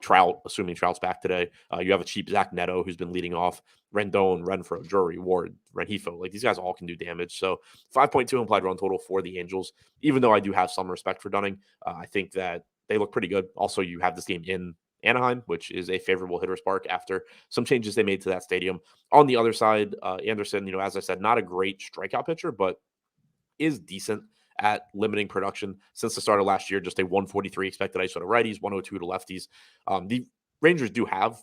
Trout, assuming Trout's back today. You have a cheap Zach Neto who's been leading off, Rendon, Renfroe, Drury, Ward, Rengifo. Like these guys all can do damage. So 5.2 implied run total for the Angels. Even though I do have some respect for Dunning, I think that they look pretty good. Also, you have this game in Anaheim, which is a favorable hitter's park after some changes they made to that stadium. On the other side, Anderson, as I said, not a great strikeout pitcher, but is decent at limiting production since the start of last year. Just a 143 expected ISO to righties, 102 to lefties. The Rangers do have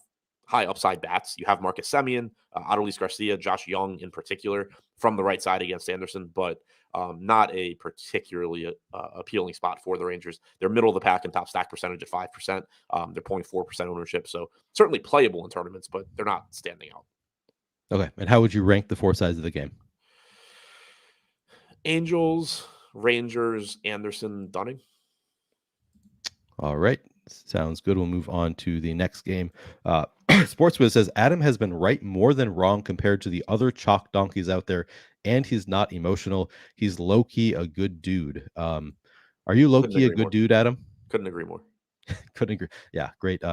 high upside bats. You have Marcus Semien, Adolis Garcia, Josh Young in particular from the right side against Anderson, but not a particularly appealing spot for the Rangers. They're middle of the pack in top stack percentage at 5%. They're 0.4% ownership, so certainly playable in tournaments, but they're not standing out. Okay, and how would you rank the four sides of the game? Angels, Rangers, Anderson, Dunning. All right. Sounds good. We'll move on to the next game. Sportswiz says Adam has been right more than wrong compared to the other chalk donkeys out there, and he's not emotional. He's low-key a good dude. Are you low-key a good dude, Adam? Couldn't agree more. Couldn't agree. Yeah, great.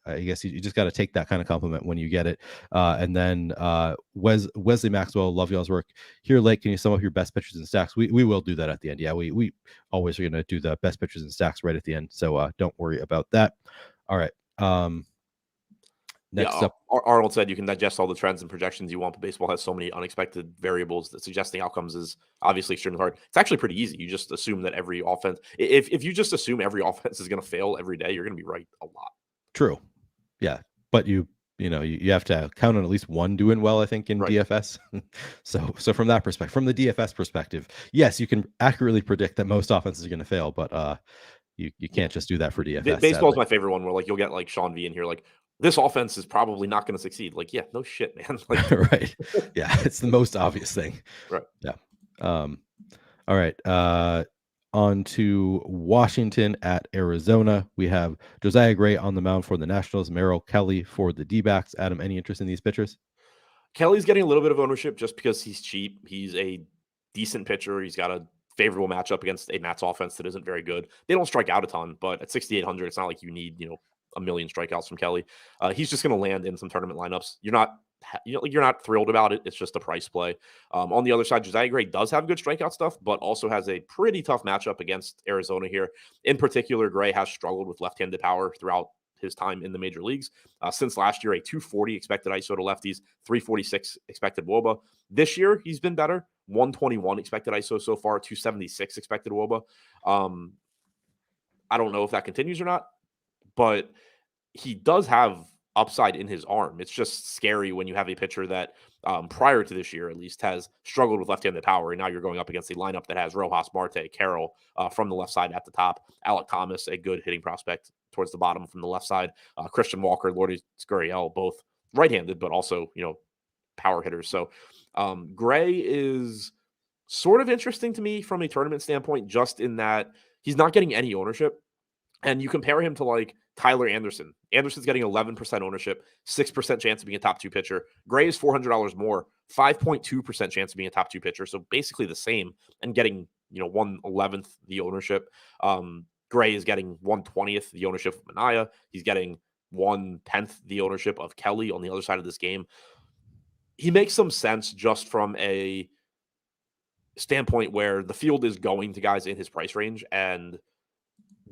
I guess you just got to take that kind of compliment when you get it. And then Wesley Maxwell, love y'all's work. Here, Lake, can you sum up your best pitchers and stacks? We will do that at the end. Yeah, we always are going to do the best pitchers and stacks right at the end. So don't worry about that. All right. Next up. Arnold said you can digest all the trends and projections you want, but baseball has so many unexpected variables that suggesting outcomes is obviously extremely hard. It's actually pretty easy. You just assume that every offense, if you just assume every offense is going to fail every day, you're going to be right a lot. True. Yeah. But you have to count on at least one doing well, I think, in DFS. so from that perspective, from the DFS perspective, yes, you can accurately predict that most offenses are going to fail, but you can't just do that for DFS. Baseball is my favorite one where like you'll get like Sean V in here, like this offense is probably not going to succeed. Like, yeah, no shit, man. Like, right. Yeah. It's the most obvious thing. Right. Yeah. All right. On to Washington at Arizona. We have Josiah Gray on the mound for the Nationals, Merrill Kelly for the D-backs. Adam, any interest in these pitchers? Kelly's getting a little bit of ownership just because he's cheap. He's a decent pitcher. He's got a favorable matchup against a Nats offense that isn't very good. They don't strike out a ton, but at 6,800, it's not like you need, a million strikeouts from Kelly. He's just going to land in some tournament lineups. You're not thrilled about it. It's just a price play. On the other side, Josiah Gray does have good strikeout stuff, but also has a pretty tough matchup against Arizona here. In particular, Gray has struggled with left-handed power throughout his time in the major leagues. Since last year, a 240 expected ISO to lefties, 346 expected WOBA. This year, he's been better. 121 expected ISO so far, 276 expected WOBA. I don't know if that continues or not, but he does have upside in his arm. It's just scary when you have a pitcher that prior to this year, at least, has struggled with left-handed power. And now you're going up against a lineup that has Rojas, Marte, Carroll from the left side at the top, Alec Thomas, a good hitting prospect towards the bottom from the left side, Christian Walker, Lourdes Gurriel, both right-handed, but also, power hitters. So Gray is sort of interesting to me from a tournament standpoint, just in that he's not getting any ownership. And you compare him to like Tyler Anderson. Anderson's getting 11% ownership, 6% chance of being a top two pitcher. Gray is $400 more, 5.2% chance of being a top two pitcher. So basically the same and getting, 1/11th the ownership. Gray is getting 1/20th the ownership of Minaya. He's getting 1/10th the ownership of Kelly on the other side of this game. He makes some sense just from a standpoint where the field is going to guys in his price range and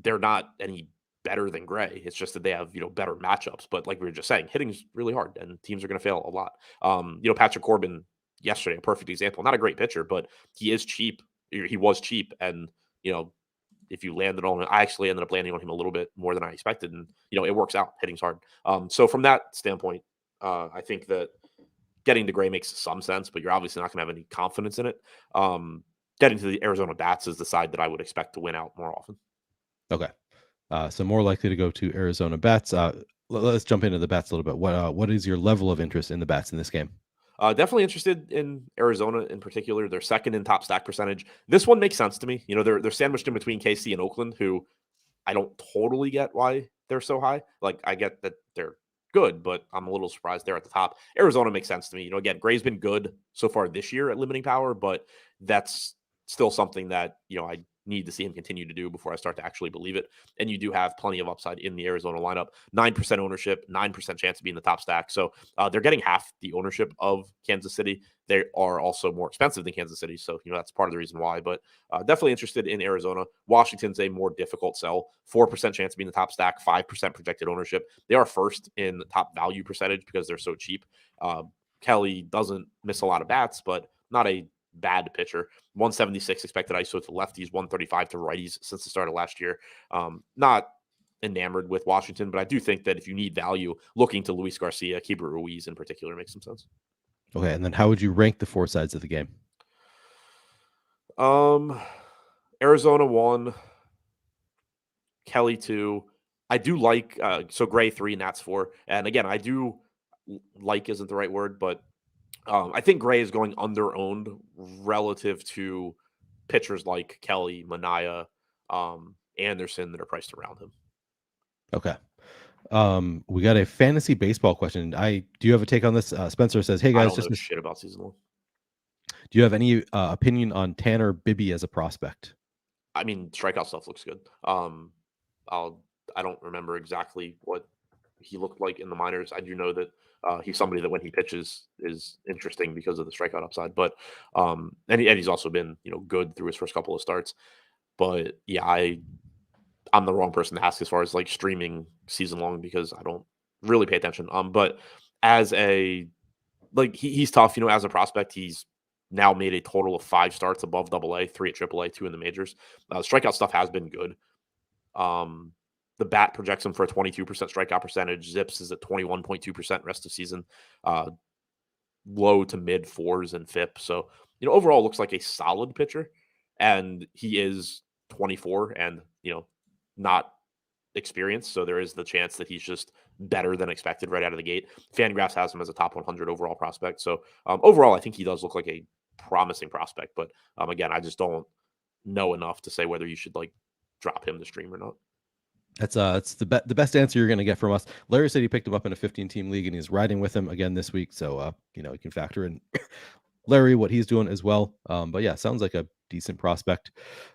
they're not any better than Gray. It's just that they have, better matchups. But like we were just saying, hitting's really hard and teams are going to fail a lot. Patrick Corbin yesterday, a perfect example. Not a great pitcher, but he is cheap. He was cheap. And, if you landed on him, I actually ended up landing on him a little bit more than I expected. And, it works out. Hitting's hard. So from that standpoint, I think that getting to Gray makes some sense, but you're obviously not going to have any confidence in it. Getting to the Arizona bats is the side that I would expect to win out more often. Okay. So more likely to go to Arizona bats. Let's jump into the bats a little bit. What is your level of interest in the bats in this game? Definitely interested in Arizona in particular. They're second in top stack percentage. This one makes sense to me. They're sandwiched in between KC and Oakland, who I don't totally get why they're so high. Like, I get that they're good, but I'm a little surprised they're at the top. Arizona makes sense to me. Again, Gray's been good so far this year at limiting power, but that's still something that, I need to see him continue to do before I start to actually believe it. And you do have plenty of upside in the Arizona lineup. 9% ownership, 9% chance to be in the top stack. So they're getting half the ownership of Kansas City. They are also more expensive than Kansas City. So, that's part of the reason why. But definitely interested in Arizona. Washington's a more difficult sell. 4% chance to be in the top stack, 5% projected ownership. They are first in the top value percentage because they're so cheap. Kelly doesn't miss a lot of bats, but not a bad pitcher. 176 expected ISO to lefties, 135 to righties since the start of last year. Not enamored with Washington, but I do think that if you need value, looking to Luis Garcia, Keibert Ruiz in particular makes some sense. Okay, and then how would you rank the 4 sides of the game? Arizona 1, Kelly 2. I do like so Gray 3, Nats 4. And again, I do like isn't the right word, but I think Gray is going under-owned relative to pitchers like Kelly, Manaea, Anderson that are priced around him. Okay. We got a fantasy baseball question. Do you have a take on this? Spencer says, "Hey I guys, don't know shit about season long. do you have any opinion on Tanner Bibby as a prospect?" I mean, strikeout stuff looks good. I don't remember exactly what he looked like in the minors. I do know that he's somebody that when he pitches is interesting because of the strikeout upside. But and he's also been good through his first couple of starts. But yeah, I'm the wrong person to ask as far as like streaming season long because I don't really pay attention. But as a he's tough. As a prospect, he's now made a total of 5 starts above AA, 3 at AAA, 2 in the majors. Strikeout stuff has been good. The bat projects him for a 22% strikeout percentage. Zips is at 21.2% rest of season. Low to mid 4s and FIP. So, overall looks like a solid pitcher. And he is 24 and, not experienced. So there is the chance that he's just better than expected right out of the gate. Fangraphs has him as a top 100 overall prospect. So overall, I think he does look like a promising prospect. But again, I just don't know enough to say whether you should drop him to stream or not. That's the best answer you're going to get from us. Larry said he picked him up in a 15-team league and he's riding with him again this week. So you can factor in Larry what he's doing as well. But yeah, sounds like a decent prospect.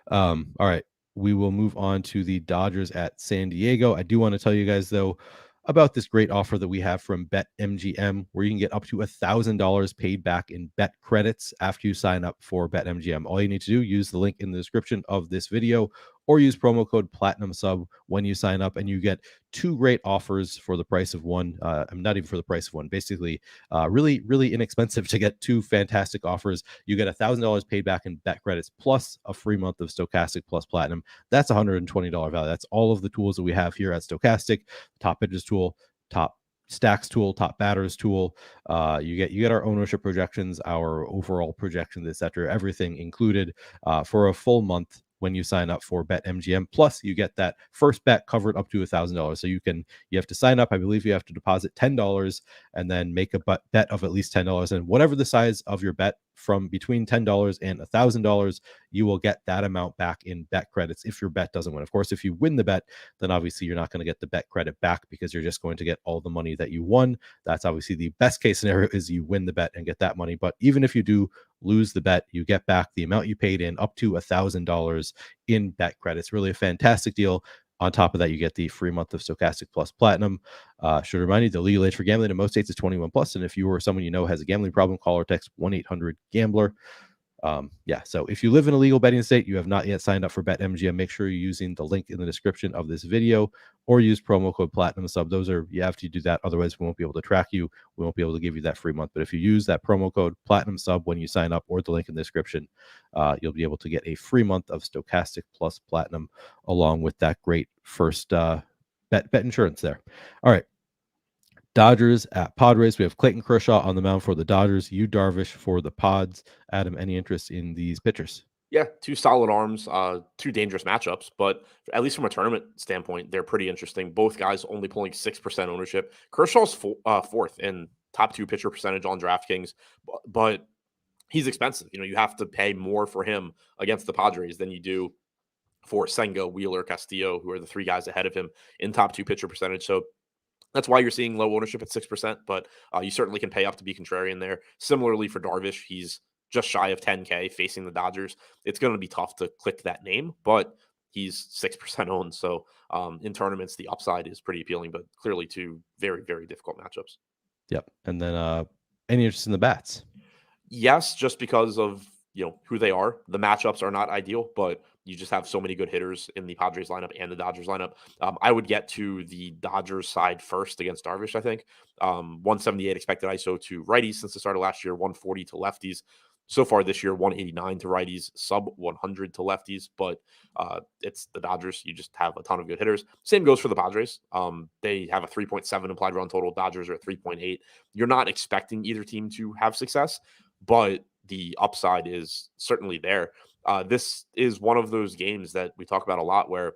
All right, we will move on to the Dodgers at San Diego. I do want to tell you guys though about this great offer that we have from BetMGM, where you can get up to $1,000 paid back in bet credits after you sign up for BetMGM. All you need to do, use the link in the description of this video or use promo code PlatinumSub when you sign up, and you get 2 great offers for the price of one. Not even for the price of one. Basically, really, really inexpensive to get 2 fantastic offers. You get $1,000 paid back in bet credits plus a free month of Stokastic plus Platinum. That's $120 value. That's all of the tools that we have here at Stokastic. Top pitchers tool, top stacks tool, top batters tool. You get our ownership projections, our overall projections, etc. Everything included for a full month when you sign up for BetMGM. Plus, you get that first bet covered up to $1,000. So you have to sign up. I believe you have to deposit $10 and then make a bet of at least $10. And whatever the size of your bet, from between $10 and $1,000, you will get that amount back in bet credits if your bet doesn't win. Of course, if you win the bet, then obviously you're not going to get the bet credit back because you're just going to get all the money that you won. That's obviously the best case scenario, is you win the bet and get that money. But even if you do lose the bet, you get back the amount you paid in, up to $1,000 in bet credits. Really a fantastic deal. On top of that, you get the free month of Stokastic plus Platinum. Should remind you, the legal age for gambling in most states is 21 plus. And if you or someone you know has a gambling problem, call or text 1-800-GAMBLER. So if you live in a legal betting state, you have not yet signed up for BetMGM, make sure you're using the link in the description of this video or use promo code PlatinumSub. You have to do that. Otherwise, we won't be able to track you. We won't be able to give you that free month. But if you use that promo code PlatinumSub when you sign up or the link in the description, you'll be able to get a free month of Stokastic plus Platinum along with that great first bet insurance there. All right. Dodgers at Padres. We have Clayton Kershaw on the mound for the Dodgers. Yu Darvish for the Pods. Adam, any interest in these pitchers? Yeah, 2 solid arms, 2 dangerous matchups, but at least from a tournament standpoint, they're pretty interesting. Both guys only pulling 6% ownership. Kershaw's fourth in top 2 pitcher percentage on DraftKings, but he's expensive. You have to pay more for him against the Padres than you do for Senga, Wheeler, Castillo, who are the 3 guys ahead of him in top 2 pitcher percentage. So that's why you're seeing low ownership at 6%, but you certainly can pay up to be contrarian there. Similarly for Darvish, he's just shy of 10K facing the Dodgers. It's going to be tough to click that name, but he's 6% owned. So in tournaments, the upside is pretty appealing, but clearly 2 very, very difficult matchups. Yep. And then any interest in the bats? Yes, just because of who they are. The matchups are not ideal, but you just have so many good hitters in the Padres lineup and the Dodgers lineup. I would get to the Dodgers side first against Darvish, I think. 178 expected ISO to righties since the start of last year, 140 to lefties. so far this year, 189 to righties, sub 100 to lefties, but it's the Dodgers. You just have a ton of good hitters. Same goes for the Padres. They have a 3.7 implied run total. Dodgers are at 3.8. You're not expecting either team to have success, but the upside is certainly there. This is one of those games that we talk about a lot where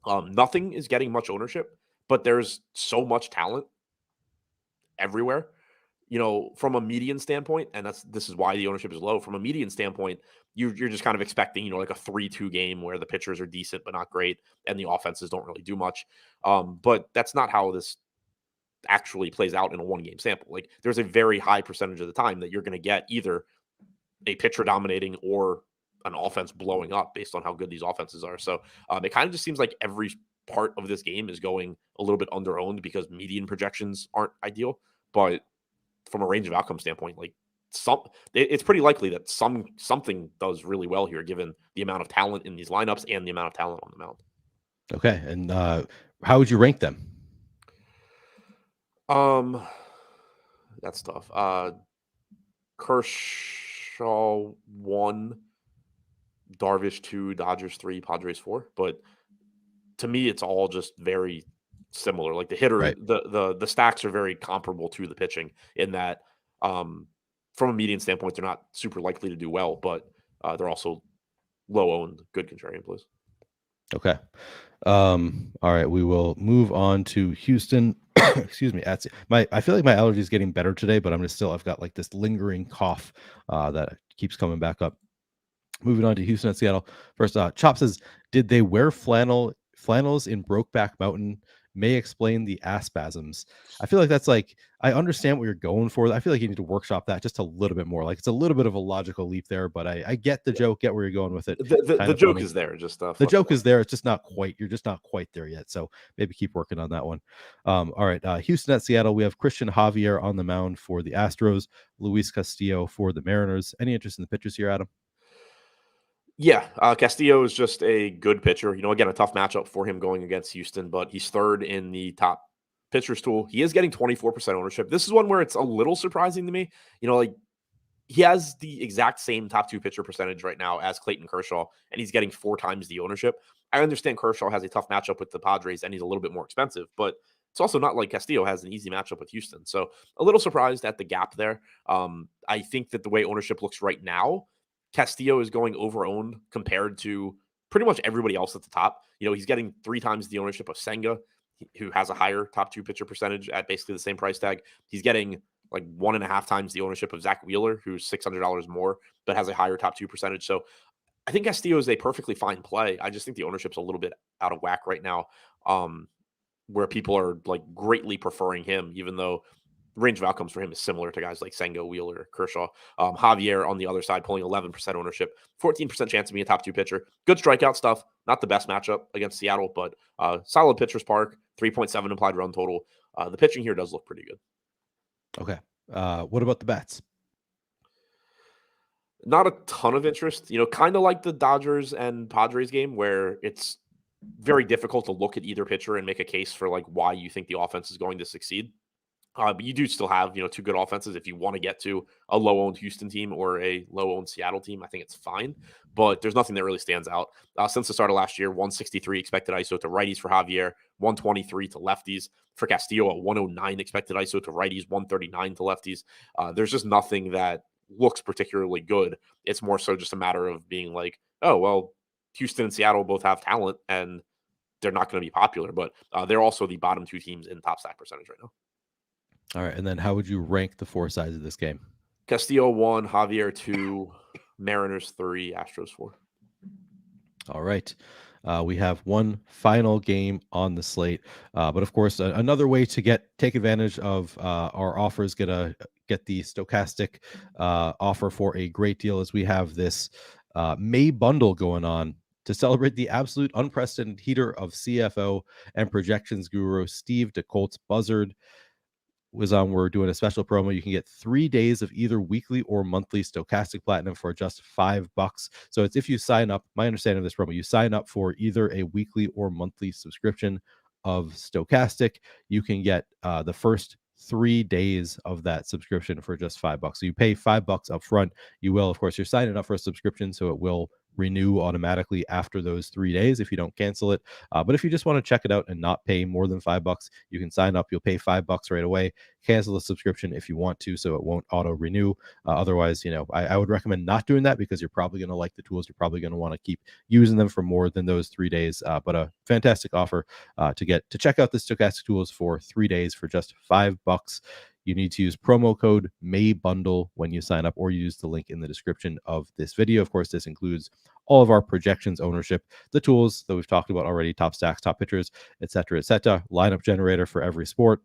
nothing is getting much ownership, but there's so much talent everywhere. From a median standpoint, and this is why the ownership is low. From a median standpoint, you're just kind of expecting, like a 3-2 game where the pitchers are decent but not great, and the offenses don't really do much. But that's not how this actually plays out in a one-game sample. Like, there's a very high percentage of the time that you're going to get either a pitcher dominating or an offense blowing up based on how good these offenses are. So it kind of just seems like every part of this game is going a little bit under-owned because median projections aren't ideal. But from a range of outcome standpoint, like it's pretty likely that something does really well here, given the amount of talent in these lineups and the amount of talent on the mound. Okay, and how would you rank them? That's tough. Kershaw 1, Darvish 2, Dodgers 3, Padres 4. But to me, it's all just very similar. Like the hitter, right. the stacks are very comparable to the pitching in that from a median standpoint, they're not super likely to do well, but they're also low owned, good contrarian plays. Okay. All right. We will move on to Houston. Excuse me. I feel like my allergy is getting better today, but I've got like this lingering cough that keeps coming back up. Moving on to Houston at Seattle. First, Chop says, did they wear flannels in Brokeback Mountain? May explain the ass spasms. I feel like that's like, I understand what you're going for. I feel like you need to workshop that just a little bit more. Like, it's a little bit of a logical leap there, but I get the joke, get where you're going with it. The joke is there. Just the joke is there. It's just not quite. You're just not quite there yet. So maybe keep working on that one. All right. Houston at Seattle. We have Christian Javier on the mound for the Astros. Luis Castillo for the Mariners. Any interest in the pitchers here, Adam? Yeah, Castillo is just a good pitcher. Again, a tough matchup for him going against Houston, but he's third in the top pitchers tool. He is getting 24% ownership. This is one where it's a little surprising to me. Like, he has the exact same top 2 pitcher percentage right now as Clayton Kershaw, and he's getting 4 times the ownership. I understand Kershaw has a tough matchup with the Padres, and he's a little bit more expensive, but it's also not like Castillo has an easy matchup with Houston. So a little surprised at the gap there. I think that the way ownership looks right now, Castillo is going over-owned compared to pretty much everybody else at the top. He's getting 3 times the ownership of Senga, who has a higher top 2 pitcher percentage at basically the same price tag. He's getting like 1.5 times the ownership of Zach Wheeler, who's $600 more, but has a higher top 2 percentage. So I think Castillo is a perfectly fine play. I just think the ownership's a little bit out of whack right now, where people are like greatly preferring him, even though range of outcomes for him is similar to guys like Senga, Wheeler, Kershaw. Javier on the other side pulling 11% ownership, 14% chance of being a top 2 pitcher. Good strikeout stuff. Not the best matchup against Seattle, but solid pitcher's park, 3.7 implied run total. The pitching here does look pretty good. Okay. What about the bats? Not a ton of interest, kind of like the Dodgers and Padres game where it's very difficult to look at either pitcher and make a case for like why you think the offense is going to succeed. But you do still have, 2 good offenses. If you want to get to a low-owned Houston team or a low-owned Seattle team, I think it's fine. But there's nothing that really stands out. Since the start of last year, 163 expected ISO to righties for Javier, 123 to lefties. For Castillo, a 109 expected ISO to righties, 139 to lefties. There's just nothing that looks particularly good. It's more so just a matter of being like, oh, well, Houston and Seattle both have talent, and they're not going to be popular. But they're also the bottom 2 teams in top stack percentage right now. All right, and then how would you rank the 4 sides of this game? Castillo 1, Javier 2, Mariners 3, Astros 4. All right. We have one final game on the slate, but of course, another way to take advantage of our offers, get the Stokastic offer for a great deal, is we have this May bundle going on to celebrate the absolute unprecedented heater of CFO and projections guru Steve DeColt's Buzzard. We're doing a special promo. You can get 3 days of either weekly or monthly Stokastic Platinum for just $5. So it's if you sign up, my understanding of this promo, you sign up for either a weekly or monthly subscription of Stokastic, you can get the first 3 days of that subscription for just $5. So you pay $5 up front. You will, of course, you're signing up for a subscription, so it will renew automatically after those 3 days if you don't cancel it. But if you just want to check it out and not pay more than $5, you can sign up. You'll pay $5 right away, cancel the subscription if you want to, so it won't auto renew. Otherwise, I would recommend not doing that, because you're probably going to like the tools. You're probably going to want to keep using them for more than those 3 days. But a fantastic offer to check out the Stokastic tools for 3 days for just $5. You need to use promo code MAYBUNDLE when you sign up, or use the link in the description of this video. Of course, this includes all of our projections, ownership, the tools that we've talked about already, top stacks, top pitchers, etc., lineup generator for every sport.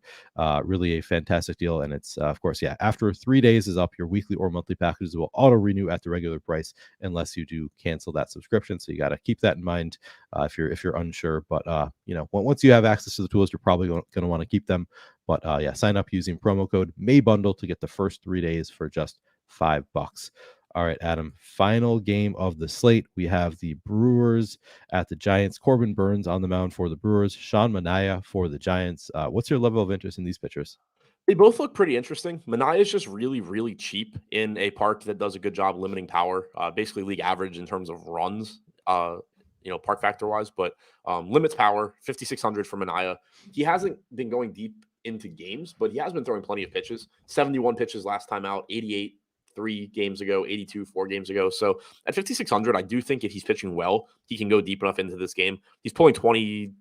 Really a fantastic deal. And it's, of course, after 3 days is up, your weekly or monthly packages will auto renew at the regular price unless you do cancel that subscription. So you got to keep that in mind if you're unsure. But once you have access to the tools, you're probably going to want to keep them. But sign up using promo code MAYBUNDLE to get the first 3 days for just $5. All right, Adam, final game of the slate. We have the Brewers at the Giants. Corbin Burns on the mound for the Brewers. Sean Manaea for the Giants. What's your level of interest in these pitchers? They both look pretty interesting. Manaea is just really, really cheap in a park that does a good job limiting power. Basically league average in terms of runs, park factor wise, but limits power, 5,600 for Manaea. He hasn't been going deep into games, but he has been throwing plenty of pitches. 71 pitches last time out, 88 3 games ago, 82 4 games ago. So at 5,600, I do think if he's pitching well, he can go deep enough into this game. He's pulling 22%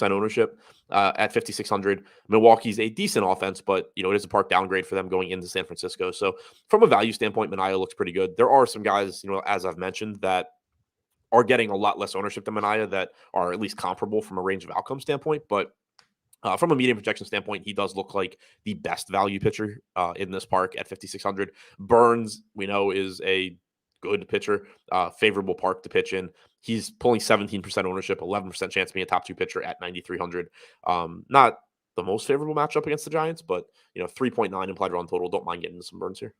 ownership at 5,600. Milwaukee's a decent offense, but it is a park downgrade for them going into San Francisco. So from a value standpoint, Manaea looks pretty good. There are some guys, as I've mentioned, that are getting a lot less ownership than Manaea that are at least comparable from a range of outcome standpoint, but from a medium projection standpoint, he does look like the best value pitcher in this park at 5,600. Burns, we know, is a good pitcher, favorable park to pitch in. He's pulling 17% ownership, 11% chance of being a top 2 pitcher at 9,300. Not the most favorable matchup against the Giants, but 3.9 implied run total. Don't mind getting into some Burns here.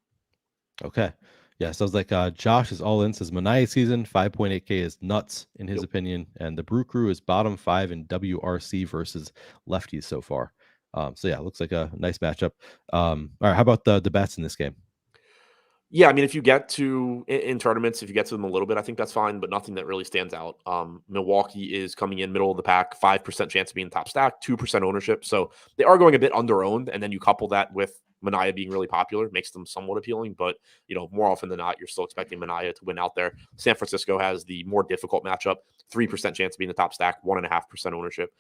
Okay. Yeah, sounds like Josh is all in, says Manaea season 5.8K is nuts in his opinion, and the Brew Crew is bottom 5 in WRC versus lefties so far. Looks like a nice matchup. All right, how about the bets in this game? Yeah, I mean, if you get to in tournaments, if you get to them a little bit, I think that's fine, but nothing that really stands out. Milwaukee is coming in middle of the pack, 5% chance of being top stack, 2% ownership. So they are going a bit under owned. And then you couple that with Manaea being really popular, makes them somewhat appealing. But, more often than not, you're still expecting Manaea to win out there. San Francisco has the more difficult matchup, 3% chance of being the top stack, 1.5% ownership.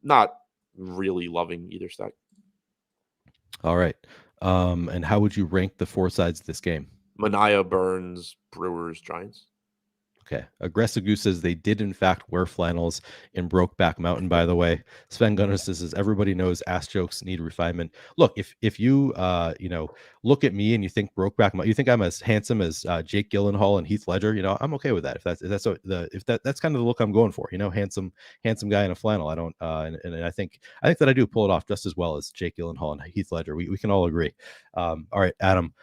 Not really loving either stack. All right. And how would you rank the 4 sides of this game? Manaea, Burns, Brewers, Giants. Okay. Aggressive Goose says they did in fact wear flannels in Brokeback Mountain, by the way. Sven Gunnar says everybody knows ass jokes need refinement. Look, if you look at me and you think Brokeback Mountain, you think I'm as handsome as Jake Gyllenhaal and Heath Ledger, I'm okay with that. That's kind of the look I'm going for, handsome guy in a flannel. I don't and I think that I do pull it off just as well as Jake Gyllenhaal and Heath Ledger. We can all agree. All right, Adam.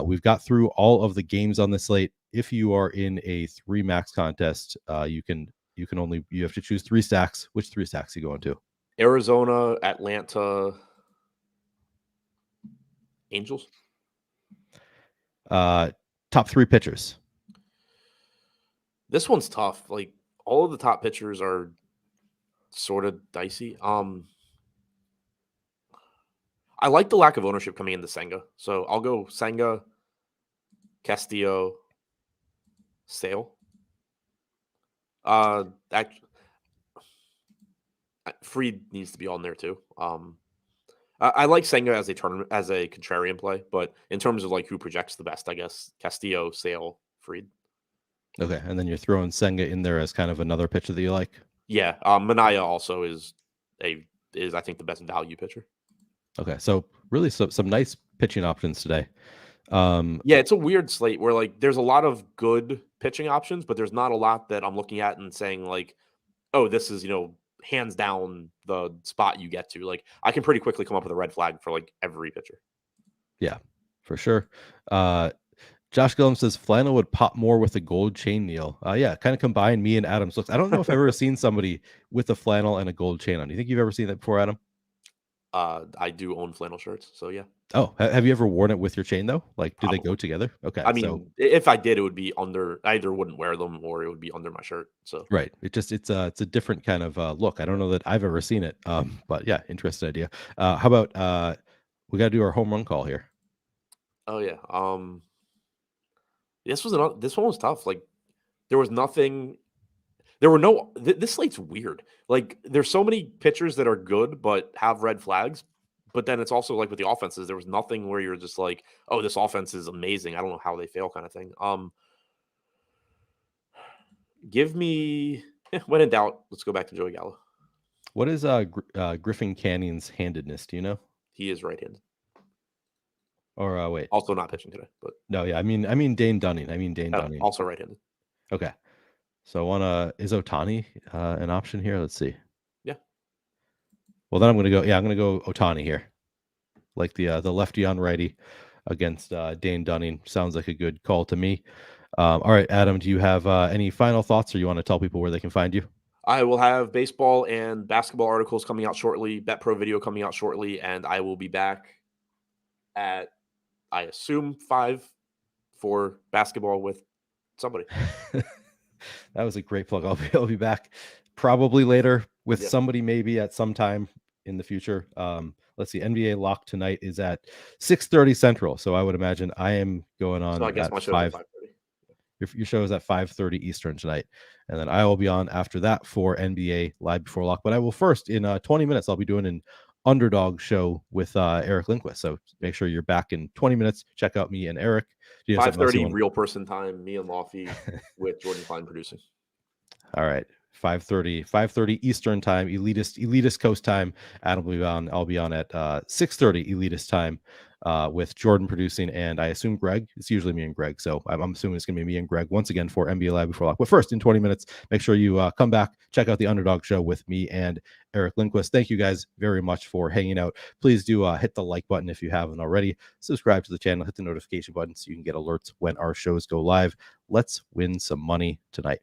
We've got through all of the games on the slate. If you are in a 3 max contest, you have to choose 3 stacks. Which 3 stacks are you going to? Arizona, Atlanta, Angels. Top 3 pitchers. This one's tough. Like all of the top pitchers are sort of dicey. I like the lack of ownership coming into Senga. So I'll go Senga, Castillo, Sale. Fried needs to be on there too. I like Senga as a contrarian play, but in terms of like who projects the best, I guess Castillo, Sale, Fried. Okay, and then you're throwing Senga in there as kind of another pitcher that you like. Yeah, Manaea also is I think the best value pitcher. Okay, so really some nice pitching options today. It's a weird slate where like there's a lot of good pitching options, but there's not a lot that I'm looking at and saying like, oh, this is hands down the spot you get to. Like I can pretty quickly come up with a red flag for like every pitcher. Yeah, for sure. Josh Gillum says flannel would pop more with a gold chain, Neil. Yeah, kind of combine me and Adam's looks. I don't know if I've ever seen somebody with a flannel and a gold chain on. Do you think you've ever seen that before, Adam? I do own flannel shirts, so yeah. Oh, have you ever worn it with your chain though? Like, do they go Probably. together? Okay, I so mean, if I did, it would be under. I either wouldn't wear them or it would be under my shirt. So right. It's a different kind of look. I don't know that I've ever seen it. But yeah, interesting idea. How about we got to do our home run call here. oh yeah. This one was tough. Like there was nothing. There were no. This slate's weird. Like there's so many pitchers that are good but have red flags. But then it's also like with the offenses, there was nothing where you're just like, oh, this offense is amazing. I don't know how they fail, kind of thing. Give me when in doubt, let's go back to Joey Gallo. What is Griffin Cannon's handedness? Do you know? He is right-handed. Or wait, Also not pitching today, but no, yeah, I mean Dane Dunning. Dunning. also right-handed. Okay, so I want is Ohtani an option here? Let's see. Yeah. Well, then I'm gonna go. Yeah, I'm gonna go Ohtani here, like the lefty on righty against Dane Dunning. Sounds like a good call to me. All right, Adam, do you have any final thoughts, or you want to tell people where they can find you? I will have baseball and basketball articles coming out shortly, Bet Pro video coming out shortly, and I will be back at, I assume, 5 for basketball with somebody. That was a great plug. I'll be back probably later with Yep. somebody, maybe at some time in the future. Let's see, NBA lock tonight is at 6:30 Central, so I would imagine I am going on So I guess at my show is 5. at 5:30. Your show is at 5:30 Eastern tonight, and then I will be on after that for NBA Live Before Lock. But I will first in 20 minutes. I'll be doing an underdog show with Eric Lindquist. So make sure you're back in 20 minutes. Check out me and Eric. 5:30 real person time. Me and Lofty with Jordan Klein producing. All right. 5:30 Eastern time, elitist coast time. Adam will be on. I'll be on at 6:30 elitist time with Jordan producing, and I assume Greg. It's usually me and Greg, so I'm assuming it's gonna be me and Greg once again for NBA Live Before Lock. But first, in 20 minutes, make sure you come back, check out the Underdog Show with me and Eric Lindquist. Thank you guys very much for hanging out. Please do hit the like button if you haven't already. Subscribe to the channel, hit the notification button so you can get alerts when our shows go live. Let's win some money tonight.